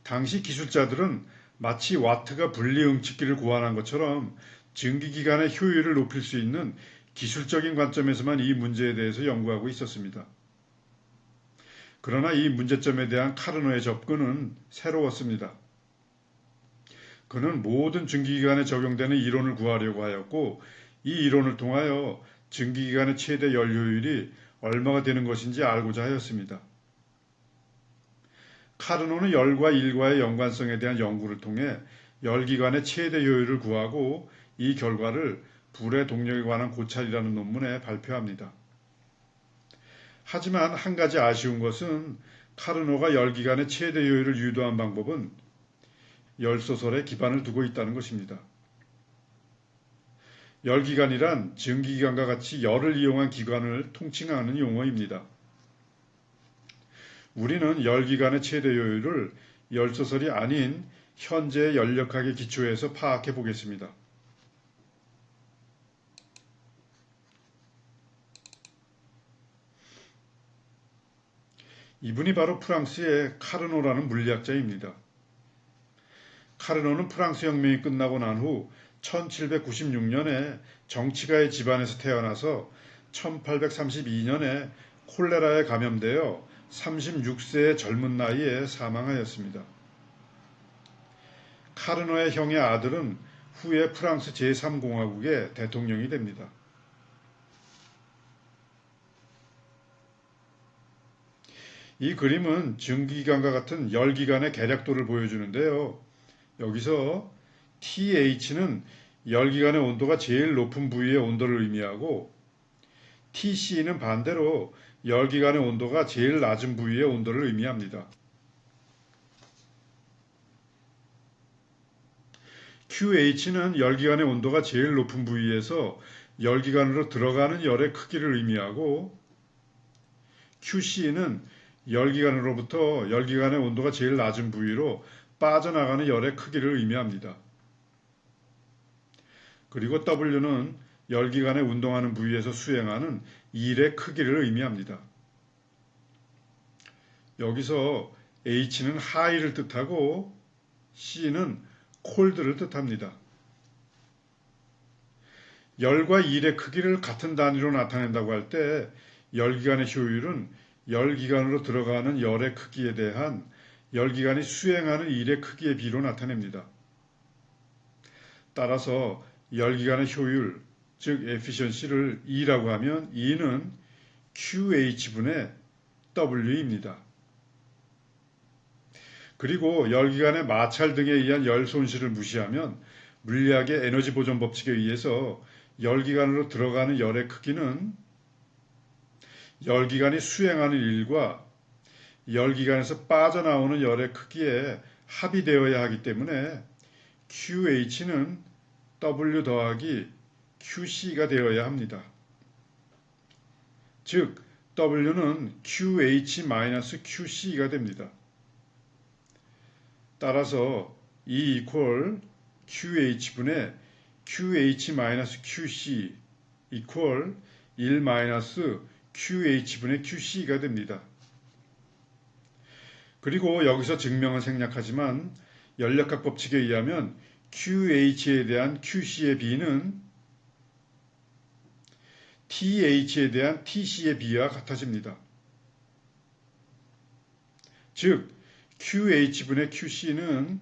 당시 기술자들은 마치 와트가 분리응축기를 고안한 것처럼 증기기관의 효율을 높일 수 있는 기술적인 관점에서만 이 문제에 대해서 연구하고 있었습니다. 그러나 이 문제점에 대한 카르노의 접근은 새로웠습니다. 그는 모든 증기기관에 적용되는 이론을 구하려고 하였고, 이 이론을 통하여 증기기관의 최대 열 효율이 얼마가 되는 것인지 알고자 하였습니다. 카르노는 열과 일과의 연관성에 대한 연구를 통해 열기관의 최대 효율을 구하고 이 결과를 불의 동력에 관한 고찰이라는 논문에 발표합니다. 하지만 한 가지 아쉬운 것은 카르노가 열기관의 최대 효율을 유도한 방법은 열소설에 기반을 두고 있다는 것입니다. 열기관이란 증기기관과 같이 열을 이용한 기관을 통칭하는 용어입니다. 우리는 열기관의 최대 효율을 열소설이 아닌 현재의 열역학의 기초에서 파악해 보겠습니다. 이분이 바로 프랑스의 카르노라는 물리학자입니다. 카르노는 프랑스 혁명이 끝나고 난 후 1796년에 정치가의 집안에서 태어나서 1832년에 콜레라에 감염되어 36세의 젊은 나이에 사망하였습니다. 카르노의 형의 아들은 후에 프랑스 제3공화국의 대통령이 됩니다. 이 그림은 증기기관과 같은 열기관의 계략도를 보여주는데요. 여기서 TH는 열기관의 온도가 제일 높은 부위의 온도를 의미하고 TC는 반대로 열기관의 온도가 제일 낮은 부위의 온도를 의미합니다. QH는 열기관의 온도가 제일 높은 부위에서 열기관으로 들어가는 열의 크기를 의미하고 QC는 열기관으로부터 열기관의 온도가 제일 낮은 부위로 빠져나가는 열의 크기를 의미합니다. 그리고 W는 열기관에 운동하는 부위에서 수행하는 일의 크기를 의미합니다. 여기서 H는 high를 뜻하고 C는 cold를 뜻합니다. 열과 일의 크기를 같은 단위로 나타낸다고 할 때 열기관의 효율은 열기관으로 들어가는 열의 크기에 대한 열기관이 수행하는 일의 크기의 비로 나타냅니다. 따라서 열기관의 효율, 즉 efficiency를 E라고 하면 E는 QH분의 W입니다. 그리고 열기관의 마찰 등에 의한 열 손실을 무시하면 물리학의 에너지 보존 법칙에 의해서 열기관으로 들어가는 열의 크기는 열기관이 수행하는 일과 열기관에서 빠져나오는 열의 크기에 합이 되어야 하기 때문에 QH는 W 더하기 QC가 되어야 합니다. 즉 W는 QH-QC가 됩니다. 따라서 E equal QH분의 QH-QC equal 1-QH분의 QC가 됩니다. 그리고 여기서 증명은 생략하지만 열역학 법칙에 의하면 QH에 대한 QC의 비는 TH에 대한 TC의 비와 같아집니다. 즉 QH분의 QC는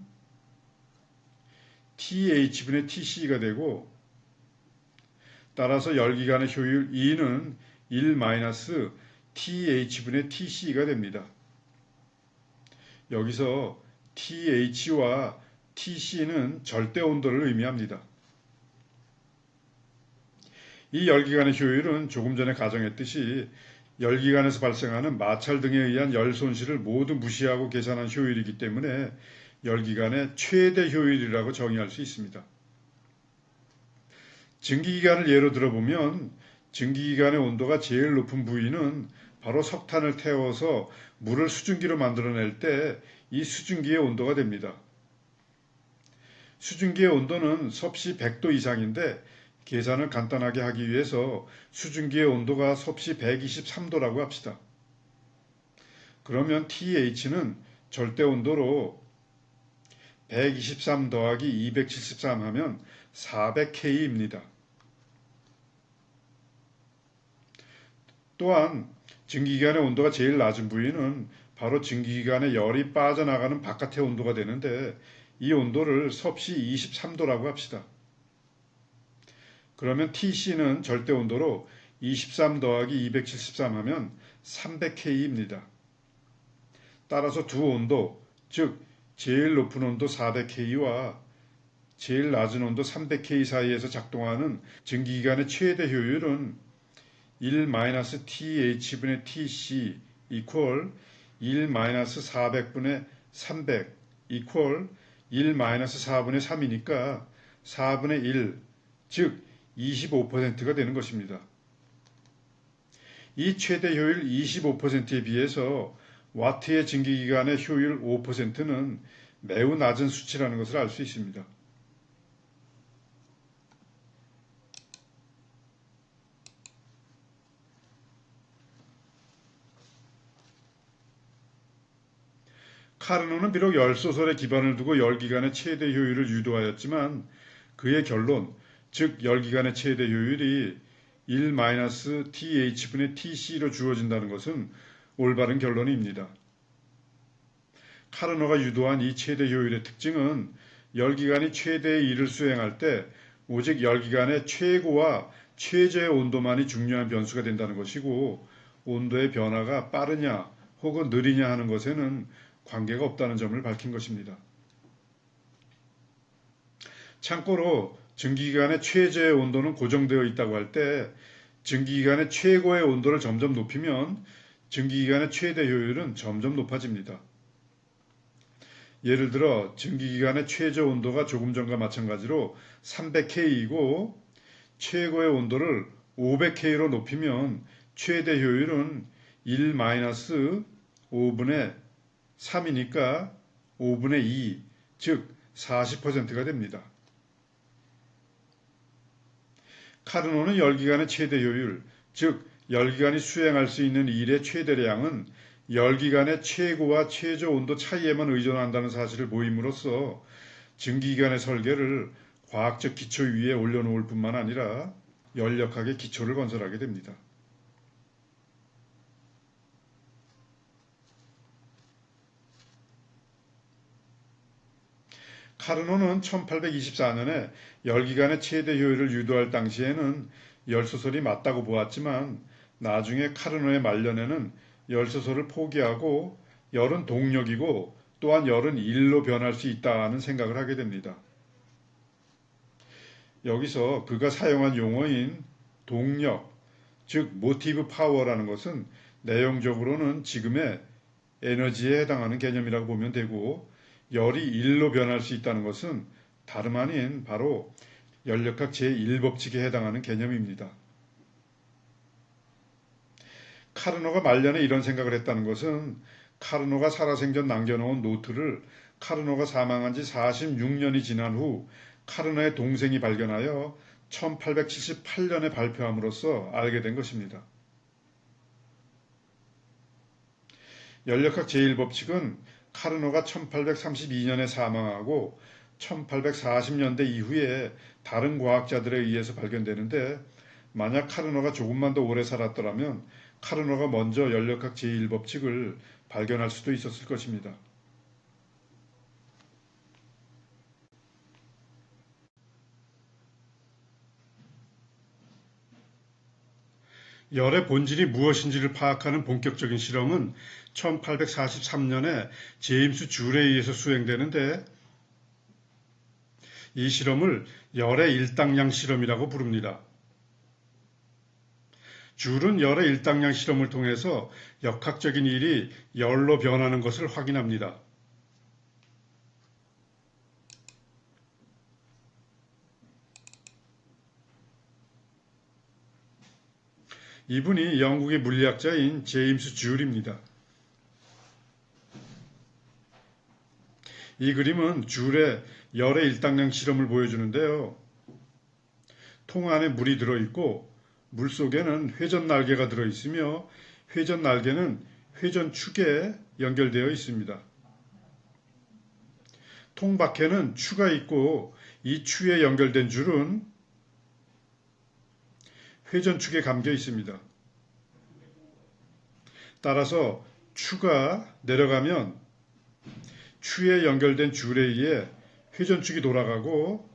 TH분의 TC가 되고 따라서 열기관의 효율 E는 1-TH분의 TC가 됩니다. 여기서 TH와 TC는 절대 온도를 의미합니다. 이 열기관의 효율은 조금 전에 가정했듯이 열기관에서 발생하는 마찰 등에 의한 열 손실을 모두 무시하고 계산한 효율이기 때문에 열기관의 최대 효율이라고 정의할 수 있습니다. 증기기관을 예로 들어보면 증기기관의 온도가 제일 높은 부위는 바로 석탄을 태워서 물을 수증기로 만들어낼 때 이 수증기의 온도가 됩니다. 수증기의 온도는 섭씨 100도 이상인데 계산을 간단하게 하기 위해서 수증기의 온도가 섭씨 123도라고 합시다. 그러면 TH는 절대 온도로 123 더하기 273 하면 400K입니다. 또한 증기기관의 온도가 제일 낮은 부위는 바로 증기기관의 열이 빠져나가는 바깥의 온도가 되는데 이 온도를 섭씨 23도라고 합시다. 그러면 TC는 절대 온도로 23 더하기 273 하면 300K입니다. 따라서 두 온도, 즉 제일 높은 온도 400K와 제일 낮은 온도 300K 사이에서 작동하는 증기기관의 최대 효율은 1-TH분의 TC equal 1-400분의 300 equal 1-4분의 3이니까 4분의 1, 즉 25%가 되는 것입니다. 이 최대 효율 25%에 비해서 와트의 증기기관의 효율 5%는 매우 낮은 수치라는 것을 알 수 있습니다. 카르노는 비록 열소설에 기반을 두고 열기관의 최대 효율을 유도하였지만 그의 결론, 즉 열기관의 최대 효율이 1-TH분의 TC로 주어진다는 것은 올바른 결론입니다. 카르노가 유도한 이 최대 효율의 특징은 열기관이 최대의 일을 수행할 때 오직 열기관의 최고와 최저의 온도만이 중요한 변수가 된다는 것이고 온도의 변화가 빠르냐 혹은 느리냐 하는 것에는 관계가 없다는 점을 밝힌 것입니다. 참고로 증기기관의 최저의 온도는 고정되어 있다고 할 때 증기기관의 최고의 온도를 점점 높이면 증기기관의 최대 효율은 점점 높아집니다. 예를 들어 증기기관의 최저 온도가 조금 전과 마찬가지로 300K이고 최고의 온도를 500K로 높이면 최대 효율은 1-5분의 3이니까 5분의 2, 즉 40%가 됩니다. 카르노는 열기관의 최대 효율, 즉 열기관이 수행할 수 있는 일의 최대량은 열기관의 최고와 최저 온도 차이에만 의존한다는 사실을 보임으로써 증기기관의 설계를 과학적 기초 위에 올려놓을 뿐만 아니라 연력학의 기초를 건설하게 됩니다. 카르노는 1824년에 열기관의 최대 효율을 유도할 당시에는 열소설이 맞다고 보았지만 나중에 카르노의 말년에는 열소설을 포기하고 열은 동력이고 또한 열은 일로 변할 수 있다는 생각을 하게 됩니다. 여기서 그가 사용한 용어인 동력, 즉 모티브 파워라는 것은 내용적으로는 지금의 에너지에 해당하는 개념이라고 보면 되고 열이 일로 변할 수 있다는 것은 다름 아닌 바로 연력학 제1법칙에 해당하는 개념입니다. 카르노가 말년에 이런 생각을 했다는 것은 카르노가 살아생전 남겨놓은 노트를 카르노가 사망한 지 46년이 지난 후 카르노의 동생이 발견하여 1878년에 발표함으로써 알게 된 것입니다. 연력학 제1법칙은 카르노가 1832년에 사망하고 1840년대 이후에 다른 과학자들에 의해서 발견되는데 만약 카르노가 조금만 더 오래 살았더라면 카르노가 먼저 연력학 제1법칙을 발견할 수도 있었을 것입니다. 열의 본질이 무엇인지를 파악하는 본격적인 실험은 1843년에 제임스 줄에 의해서 수행되는데 이 실험을 열의 일당량 실험이라고 부릅니다. 줄은 열의 일당량 실험을 통해서 역학적인 일이 열로 변하는 것을 확인합니다. 이분이 영국의 물리학자인 제임스 줄입니다. 이 그림은 줄의 열의 일당량 실험을 보여주는데요. 통 안에 물이 들어있고 물 속에는 회전 날개가 들어있으며 회전 날개는 회전축에 연결되어 있습니다. 통 밖에는 추가 있고 이 추에 연결된 줄은 회전축에 감겨 있습니다. 따라서 추가 내려가면 추에 연결된 줄에 의해 회전축이 돌아가고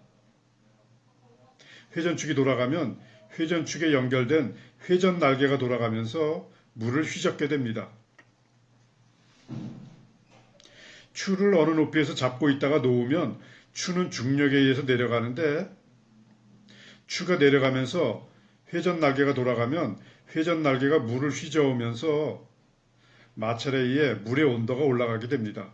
회전축이 돌아가면 회전축에 연결된 회전 날개가 돌아가면서 물을 휘젓게 됩니다. 추를 어느 높이에서 잡고 있다가 놓으면 추는 중력에 의해서 내려가는데 추가 내려가면서 회전 날개가 돌아가면 회전 날개가 물을 휘저으면서 마찰에 의해 물의 온도가 올라가게 됩니다.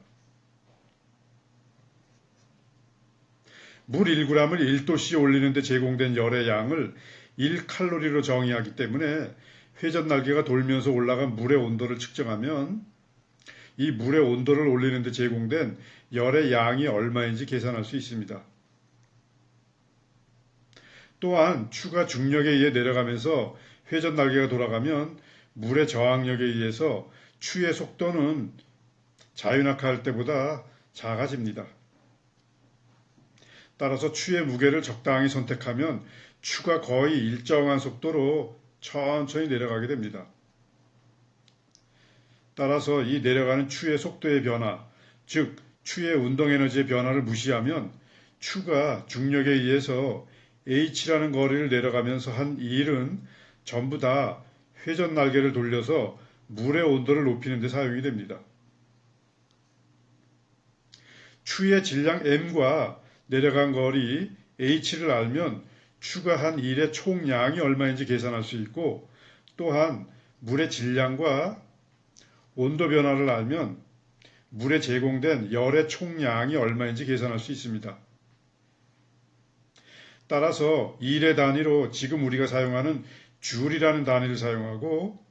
물 1g을 1도씨 올리는 데 제공된 열의 양을 1칼로리로 정의하기 때문에 회전 날개가 돌면서 올라간 물의 온도를 측정하면 이 물의 온도를 올리는 데 제공된 열의 양이 얼마인지 계산할 수 있습니다. 또한 추가 중력에 의해 내려가면서 회전 날개가 돌아가면 물의 저항력에 의해서 추의 속도는 자유낙하할 때보다 작아집니다. 따라서 추의 무게를 적당히 선택하면 추가 거의 일정한 속도로 천천히 내려가게 됩니다. 따라서 이 내려가는 추의 속도의 변화, 즉 추의 운동에너지의 변화를 무시하면 추가 중력에 의해서 h라는 거리를 내려가면서 한 일은 전부 다 회전 날개를 돌려서 물의 온도를 높이는 데 사용이 됩니다. 추의 질량 m과 내려간 거리 h를 알면 추가 한 일의 총량이 얼마인지 계산할 수 있고 또한 물의 질량과 온도 변화를 알면 물에 제공된 열의 총량이 얼마인지 계산할 수 있습니다. 따라서 일의 단위로 지금 우리가 사용하는 줄이라는 단위를 사용하고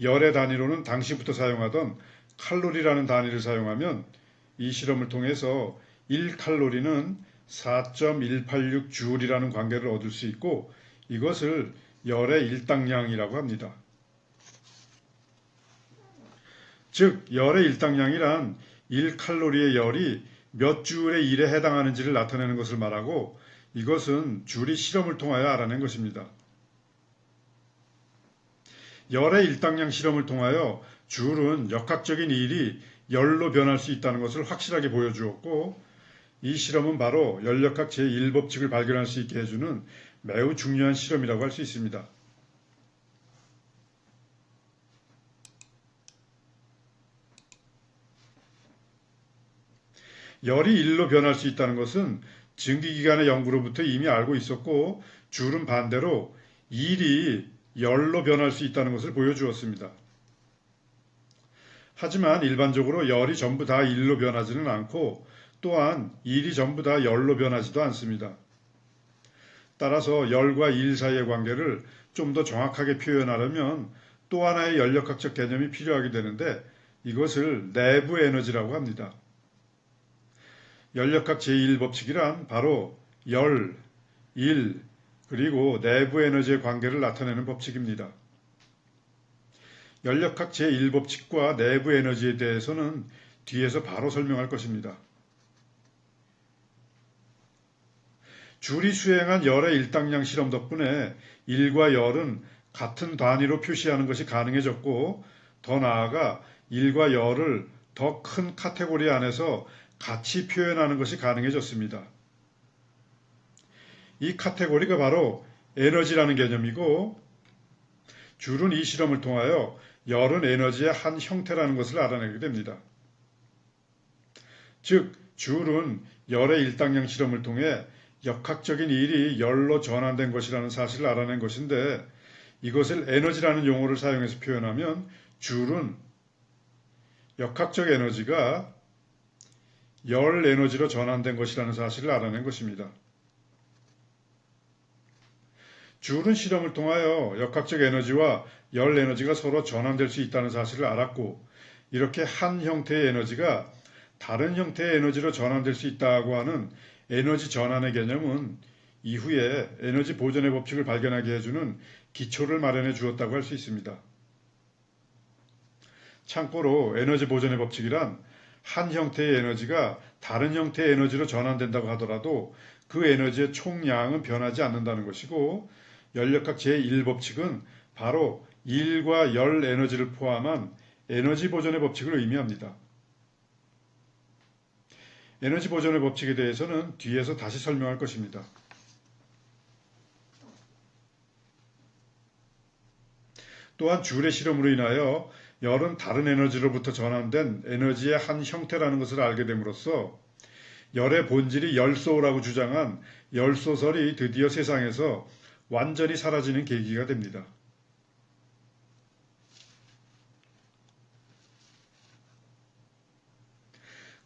열의 단위로는 당시부터 사용하던 칼로리라는 단위를 사용하면 이 실험을 통해서 1칼로리는 4.186 줄이라는 관계를 얻을 수 있고 이것을 열의 일당량이라고 합니다. 즉 열의 일당량이란 1칼로리의 열이 몇 줄의 일에 해당하는지를 나타내는 것을 말하고 이것은 줄이 실험을 통하여 알아낸 것입니다. 열의 일당량 실험을 통하여 줄은 역학적인 일이 열로 변할 수 있다는 것을 확실하게 보여주었고 이 실험은 바로 열역학 제1법칙을 발견할 수 있게 해주는 매우 중요한 실험이라고 할 수 있습니다. 열이 1로 변할 수 있다는 것은 증기기관의 연구로부터 이미 알고 있었고 줄은 반대로 1이 열로 변할 수 있다는 것을 보여주었습니다. 하지만 일반적으로 열이 전부 다 1로 변하지는 않고 또한 1이 전부 다 열로 변하지도 않습니다. 따라서 열과 1 사이의 관계를 좀 더 정확하게 표현하려면 또 하나의 열역학적 개념이 필요하게 되는데 이것을 내부 에너지라고 합니다. 열역학 제1법칙이란 바로 열, 일, 그리고 내부 에너지의 관계를 나타내는 법칙입니다. 열역학 제1법칙과 내부 에너지에 대해서는 뒤에서 바로 설명할 것입니다. 줄이 수행한 열의 일당량 실험 덕분에 일과 열은 같은 단위로 표시하는 것이 가능해졌고 더 나아가 일과 열을 더 큰 카테고리 안에서 같이 표현하는 것이 가능해졌습니다. 이 카테고리가 바로 에너지라는 개념이고 줄은 이 실험을 통하여 열은 에너지의 한 형태라는 것을 알아내게 됩니다. 즉 줄은 열의 일당량 실험을 통해 역학적인 일이 열로 전환된 것이라는 사실을 알아낸 것인데 이것을 에너지라는 용어를 사용해서 표현하면 줄은 역학적 에너지가 열 에너지로 전환된 것이라는 사실을 알아낸 것입니다. 줄은 실험을 통하여 역학적 에너지와 열 에너지가 서로 전환될 수 있다는 사실을 알았고 이렇게 한 형태의 에너지가 다른 형태의 에너지로 전환될 수 있다고 하는 에너지 전환의 개념은 이후에 에너지 보존의 법칙을 발견하게 해주는 기초를 마련해 주었다고 할 수 있습니다. 참고로 에너지 보존의 법칙이란 한 형태의 에너지가 다른 형태의 에너지로 전환된다고 하더라도 그 에너지의 총량은 변하지 않는다는 것이고 열역학 제1법칙은 바로 일과 열 에너지를 포함한 에너지 보존의 법칙을 의미합니다. 에너지 보존의 법칙에 대해서는 뒤에서 다시 설명할 것입니다. 또한 줄의 실험으로 인하여 열은 다른 에너지로부터 전환된 에너지의 한 형태라는 것을 알게 됨으로써 열의 본질이 열소라고 주장한 열소설이 드디어 세상에서 완전히 사라지는 계기가 됩니다.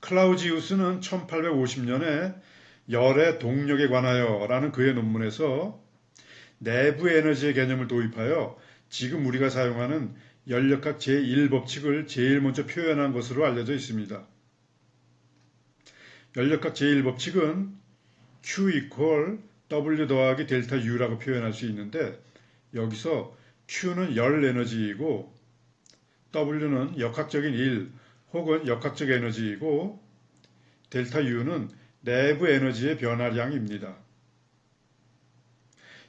클라우지우스는 1850년에 열의 동력에 관하여 라는 그의 논문에서 내부 에너지의 개념을 도입하여 지금 우리가 사용하는 연력학 제1법칙을 제일 먼저 표현한 것으로 알려져 있습니다. 연력학 제1법칙은 Q equal W 더하기 델타 U라고 표현할 수 있는데 여기서 Q는 열 에너지이고 W는 역학적인 일 혹은 역학적 에너지이고 델타 U는 내부 에너지의 변화량입니다.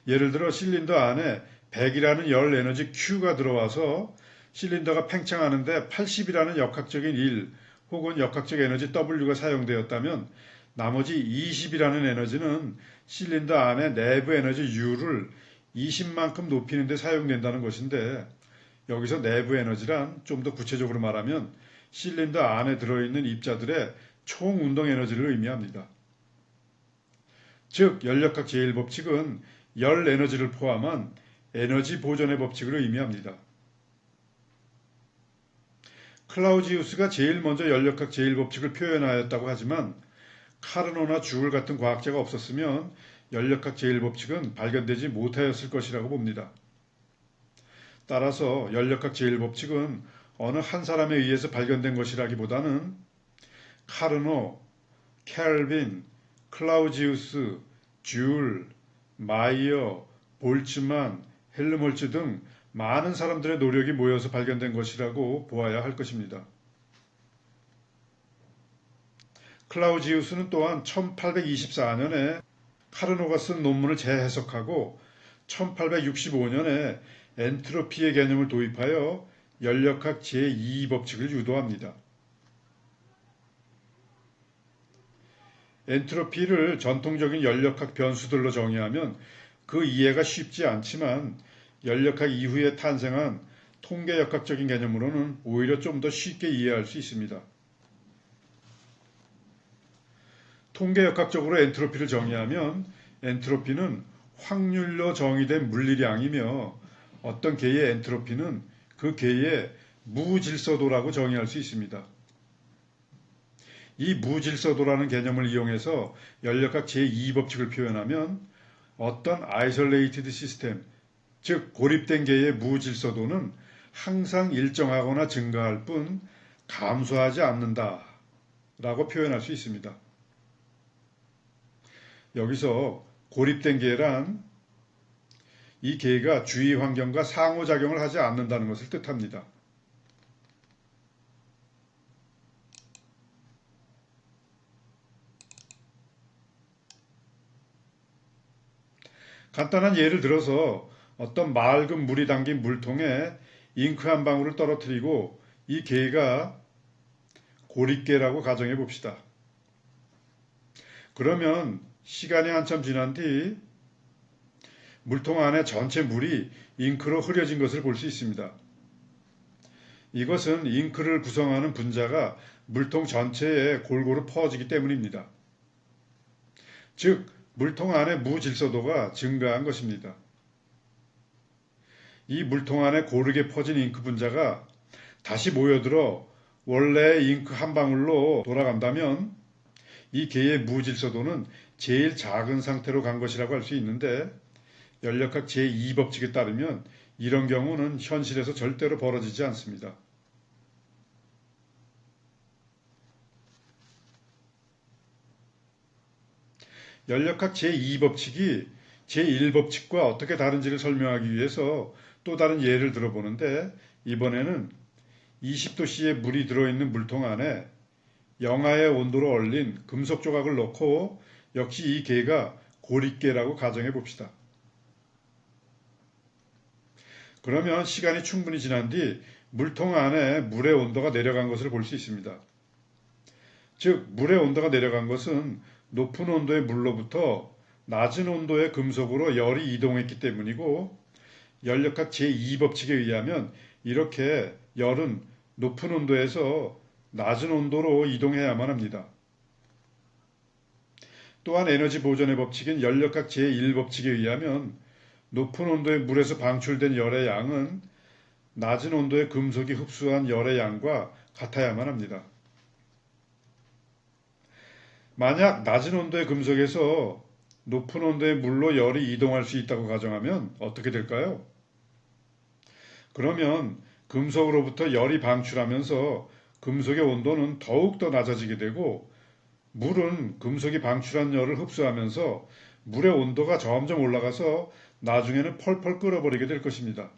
예를 들어 실린더 안에 100이라는 열 에너지 Q가 들어와서 실린더가 팽창하는데 80이라는 역학적인 일 혹은 역학적 에너지 W가 사용되었다면 나머지 20이라는 에너지는 실린더 안에 내부 에너지 U를 20만큼 높이는 데 사용된다는 것인데 여기서 내부 에너지란 좀 더 구체적으로 말하면 실린더 안에 들어있는 입자들의 총 운동 에너지를 의미합니다. 즉 연력학 제1법칙은 열 에너지를 포함한 에너지 보존의 법칙을 의미합니다. 클라우지우스가 제일 먼저 연력학 제1법칙을 표현하였다고 하지만 카르노나 주울 같은 과학자가 없었으면 연력학 제1법칙은 발견되지 못하였을 것이라고 봅니다. 따라서 연력학 제1법칙은 어느 한 사람에 의해서 발견된 것이라기보다는 카르노, 켈빈, 클라우지우스, 줄, 마이어, 볼츠만, 헬름홀츠 등 많은 사람들의 노력이 모여서 발견된 것이라고 보아야 할 것입니다. 클라우지우스는 또한 1824년에 카르노가 쓴 논문을 재해석하고 1865년에 엔트로피의 개념을 도입하여 연력학 제2법칙을 유도합니다. 엔트로피를 전통적인 연력학 변수들로 정의하면 그 이해가 쉽지 않지만 연력학 이후에 탄생한 통계역학적인 개념으로는 오히려 좀 더 쉽게 이해할 수 있습니다. 통계역학적으로 엔트로피를 정의하면 엔트로피는 확률로 정의된 물리량이며 어떤 개의 엔트로피는 그 개의 무질서도라고 정의할 수 있습니다. 이 무질서도라는 개념을 이용해서 연력학 제2법칙을 표현하면 어떤 isolated 시스템, 즉 고립된 개의 무질서도는 항상 일정하거나 증가할 뿐 감소하지 않는다 라고 표현할 수 있습니다. 여기서 고립된 개란 이 개가 주위 환경과 상호작용을 하지 않는다는 것을 뜻합니다. 간단한 예를 들어서 어떤 맑은 물이 담긴 물통에 잉크 한 방울을 떨어뜨리고 이 개가 고립개라고 가정해 봅시다. 그러면 시간이 한참 지난 뒤 물통 안에 전체 물이 잉크로 흐려진 것을 볼 수 있습니다. 이것은 잉크를 구성하는 분자가 물통 전체에 골고루 퍼지기 때문입니다. 즉, 물통 안의 무질서도가 증가한 것입니다. 이 물통 안에 고르게 퍼진 잉크 분자가 다시 모여들어 원래의 잉크 한 방울로 돌아간다면 이 개의 무질서도는 제일 작은 상태로 간 것이라고 할 수 있는데 연력학 제2법칙에 따르면 이런 경우는 현실에서 절대로 벌어지지 않습니다. 연력학 제2법칙이 제1법칙과 어떻게 다른지를 설명하기 위해서 또 다른 예를 들어보는데 이번에는 20도씨의 물이 들어있는 물통 안에 영하의 온도로 얼린 금속 조각을 넣고 역시 이 개가 고립개라고 가정해 봅시다. 그러면 시간이 충분히 지난 뒤 물통 안에 물의 온도가 내려간 것을 볼 수 있습니다. 즉, 물의 온도가 내려간 것은 높은 온도의 물로부터 낮은 온도의 금속으로 열이 이동했기 때문이고, 열역학 제2법칙에 의하면 이렇게 열은 높은 온도에서 낮은 온도로 이동해야만 합니다. 또한 에너지 보존의 법칙인 열역학 제1법칙에 의하면 높은 온도의 물에서 방출된 열의 양은 낮은 온도의 금속이 흡수한 열의 양과 같아야만 합니다. 만약 낮은 온도의 금속에서 높은 온도의 물로 열이 이동할 수 있다고 가정하면 어떻게 될까요? 그러면 금속으로부터 열이 방출하면서 금속의 온도는 더욱더 낮아지게 되고, 물은 금속이 방출한 열을 흡수하면서 물의 온도가 점점 올라가서 나중에는 펄펄 끓어버리게 될 것입니다.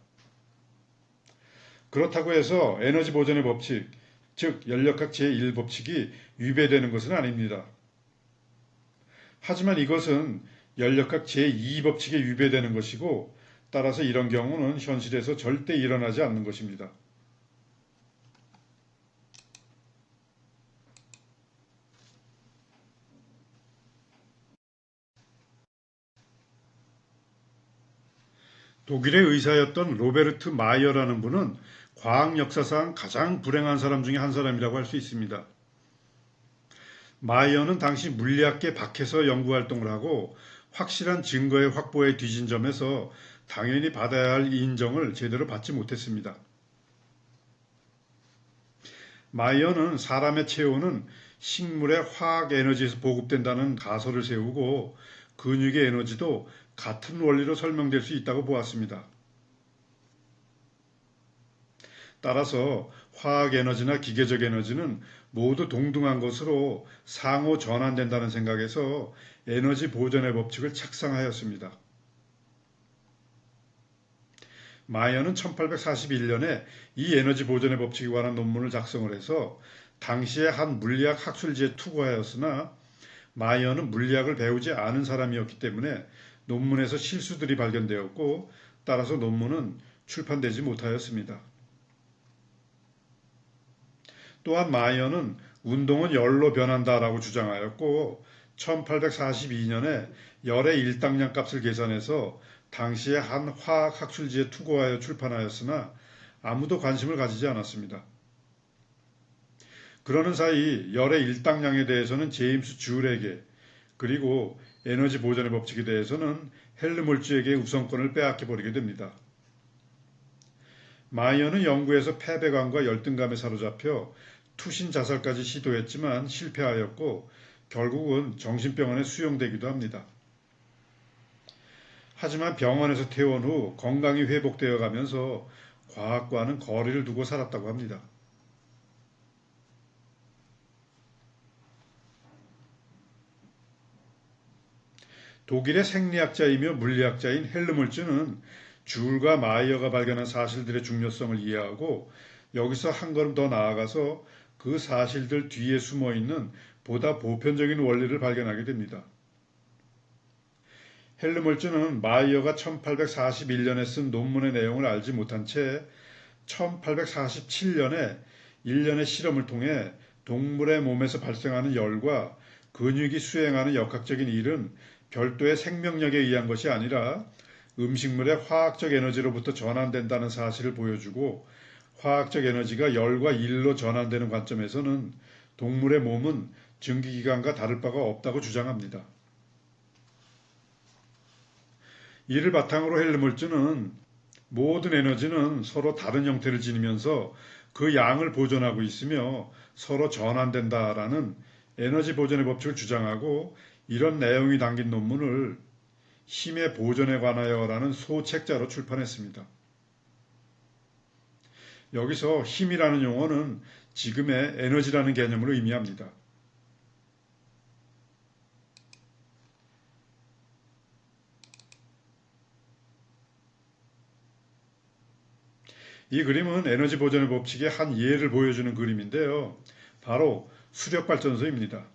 그렇다고 해서 에너지 보존의 법칙, 즉 열역학 제1법칙이 위배되는 것은 아닙니다. 하지만 이것은 열역학 제2법칙에 위배되는 것이고, 따라서 이런 경우는 현실에서 절대 일어나지 않는 것입니다. 독일의 의사였던 로베르트 마이어라는 분은 과학 역사상 가장 불행한 사람 중에 한 사람이라고 할 수 있습니다. 마이어는 당시 물리학계 밖에서 연구활동을 하고 확실한 증거의 확보에 뒤진 점에서 당연히 받아야 할 인정을 제대로 받지 못했습니다. 마이어는 사람의 체온은 식물의 화학 에너지에서 보급된다는 가설을 세우고 근육의 에너지도 같은 원리로 설명될 수 있다고 보았습니다. 따라서 화학 에너지나 기계적 에너지는 모두 동등한 것으로 상호 전환된다는 생각에서 에너지 보존의 법칙을 착상하였습니다. 마이어는 1841년에 이 에너지 보존의 법칙에 관한 논문을 작성을 해서 당시의 한 물리학 학술지에 투고하였으나, 마이어는 물리학을 배우지 않은 사람이었기 때문에 논문에서 실수들이 발견되었고, 따라서 논문은 출판되지 못하였습니다. 또한 마이어는 운동은 열로 변한다라고 주장하였고, 1842년에 열의 일당량 값을 계산해서 당시의 한 화학 학술지에 투고하여 출판하였으나 아무도 관심을 가지지 않았습니다. 그러는 사이 열의 일당량에 대해서는 제임스 줄에게, 그리고 에너지 보존의 법칙에 대해서는 헬르몰츠에게 우선권을 빼앗겨 버리게 됩니다. 마이어는 연구에서 패배감과 열등감에 사로잡혀 투신 자살까지 시도했지만 실패하였고, 결국은 정신병원에 수용되기도 합니다. 하지만 병원에서 퇴원 후 건강이 회복되어 가면서 과학과는 거리를 두고 살았다고 합니다. 독일의 생리학자이며 물리학자인 헬르몰츠는 줄과 마이어가 발견한 사실들의 중요성을 이해하고, 여기서 한 걸음 더 나아가서 그 사실들 뒤에 숨어 있는 보다 보편적인 원리를 발견하게 됩니다. 헬르몰츠는 마이어가 1841년에 쓴 논문의 내용을 알지 못한 채 1847년에 일련의 실험을 통해 동물의 몸에서 발생하는 열과 근육이 수행하는 역학적인 일은 별도의 생명력에 의한 것이 아니라 음식물의 화학적 에너지로부터 전환된다는 사실을 보여주고, 화학적 에너지가 열과 일로 전환되는 관점에서는 동물의 몸은 증기기관과 다를 바가 없다고 주장합니다. 이를 바탕으로 헬르몰츠는 모든 에너지는 서로 다른 형태를 지니면서 그 양을 보존하고 있으며 서로 전환된다라는 에너지 보존의 법칙을 주장하고, 이런 내용이 담긴 논문을 힘의 보존에 관하여라는 소책자로 출판했습니다. 여기서 힘이라는 용어는 지금의 에너지라는 개념을 의미합니다. 이 그림은 에너지 보존의 법칙의 한 예를 보여주는 그림인데요. 바로 수력발전소입니다.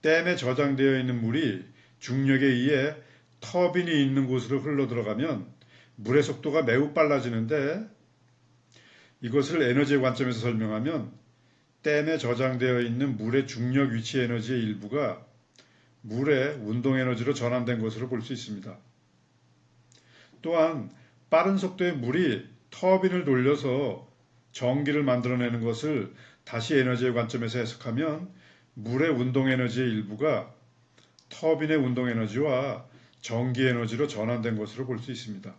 댐에 저장되어 있는 물이 중력에 의해 터빈이 있는 곳으로 흘러 들어가면 물의 속도가 매우 빨라지는데, 이것을 에너지의 관점에서 설명하면 댐에 저장되어 있는 물의 중력 위치 에너지의 일부가 물의 운동 에너지로 전환된 것으로 볼 수 있습니다. 또한 빠른 속도의 물이 터빈을 돌려서 전기를 만들어내는 것을 다시 에너지의 관점에서 해석하면 물의 운동 에너지의 일부가 터빈의 운동 에너지와 전기 에너지로 전환된 것으로 볼 수 있습니다.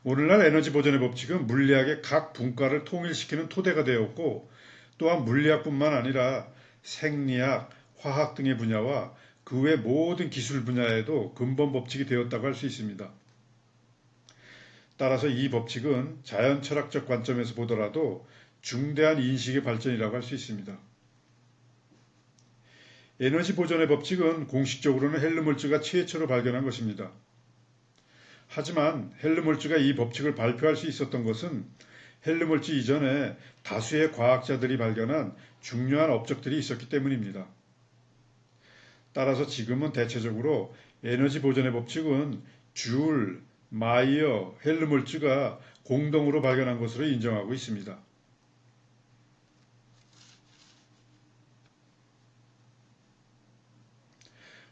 오늘날 에너지 보존의 법칙은 물리학의 각 분과를 통일시키는 토대가 되었고 또한 물리학뿐만 아니라 생리학, 화학 등의 분야와 그 외 모든 기술 분야에도 근본 법칙이 되었다고 할 수 있습니다. 따라서 이 법칙은 자연 철학적 관점에서 보더라도 중대한 인식의 발전이라고 할 수 있습니다. 에너지 보존의 법칙은 공식적으로는 헬름홀츠가 최초로 발견한 것입니다. 하지만 헬름홀츠가 이 법칙을 발표할 수 있었던 것은 헬름홀츠 이전에 다수의 과학자들이 발견한 중요한 업적들이 있었기 때문입니다. 따라서 지금은 대체적으로 에너지 보존의 법칙은 줄, 마이어, 헬름홀츠가 공동으로 발견한 것으로 인정하고 있습니다.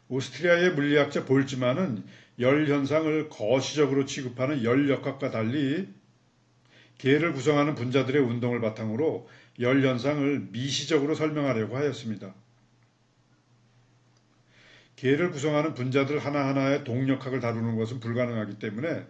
오스트리아의 물리학자 볼츠만은 열 현상을 거시적으로 취급하는 열역학과 달리 계를 구성하는 분자들의 운동을 바탕으로 열 현상을 미시적으로 설명하려고 하였습니다. 계를 구성하는 분자들 하나하나의 동력학을 다루는 것은 불가능하기 때문에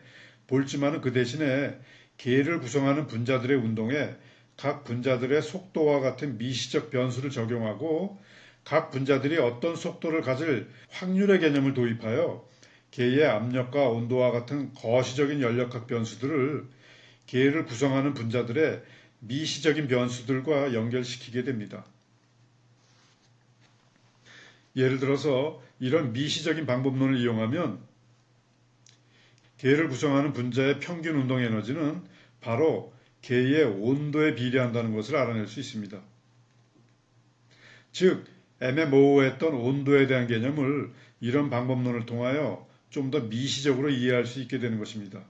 볼츠만은 그 대신에 계를 구성하는 분자들의 운동에 각 분자들의 속도와 같은 미시적 변수를 적용하고 각 분자들이 어떤 속도를 가질 확률의 개념을 도입하여 계의 압력과 온도와 같은 거시적인 연력학 변수들을 계를 구성하는 분자들의 미시적인 변수들과 연결시키게 됩니다. 예를 들어서 이런 미시적인 방법론을 이용하면 계를 구성하는 분자의 평균 운동 에너지는 바로 계의 온도에 비례한다는 것을 알아낼 수 있습니다. 즉, 애매모호했던 온도에 대한 개념을 이런 방법론을 통하여 좀 더 미시적으로 이해할 수 있게 되는 것입니다.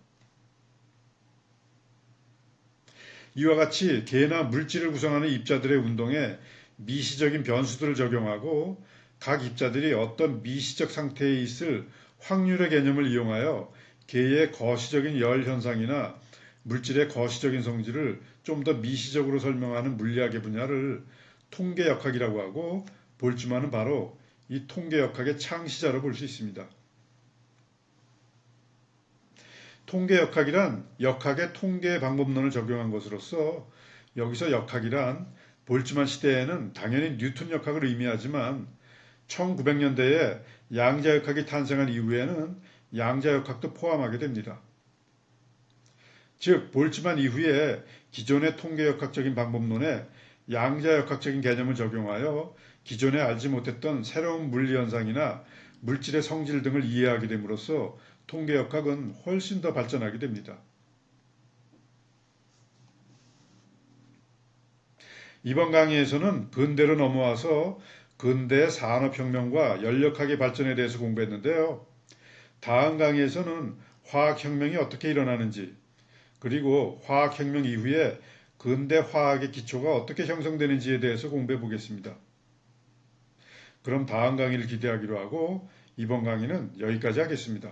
이와 같이 계나 물질을 구성하는 입자들의 운동에 미시적인 변수들을 적용하고 각 입자들이 어떤 미시적 상태에 있을 확률의 개념을 이용하여 계의 거시적인 열 현상이나 물질의 거시적인 성질을 좀 더 미시적으로 설명하는 물리학의 분야를 통계역학이라고 하고 볼츠만은 바로 이 통계역학의 창시자로 볼 수 있습니다. 통계역학이란 역학의 통계 방법론을 적용한 것으로서 여기서 역학이란 볼츠만 시대에는 당연히 뉴턴 역학을 의미하지만 1900년대에 양자역학이 탄생한 이후에는 양자역학도 포함하게 됩니다. 즉 볼츠만 이후에 기존의 통계역학적인 방법론에 양자역학적인 개념을 적용하여 기존에 알지 못했던 새로운 물리현상이나 물질의 성질 등을 이해하게 됨으로써 통계역학은 훨씬 더 발전하게 됩니다. 이번 강의에서는 근대로 넘어와서 근대의 산업혁명과 연력학의 발전에 대해서 공부했는데요. 다음 강의에서는 화학혁명이 어떻게 일어나는지, 그리고 화학혁명 이후에 근대 화학의 기초가 어떻게 형성되는지에 대해서 공부해 보겠습니다. 그럼 다음 강의를 기대하기로 하고 이번 강의는 여기까지 하겠습니다.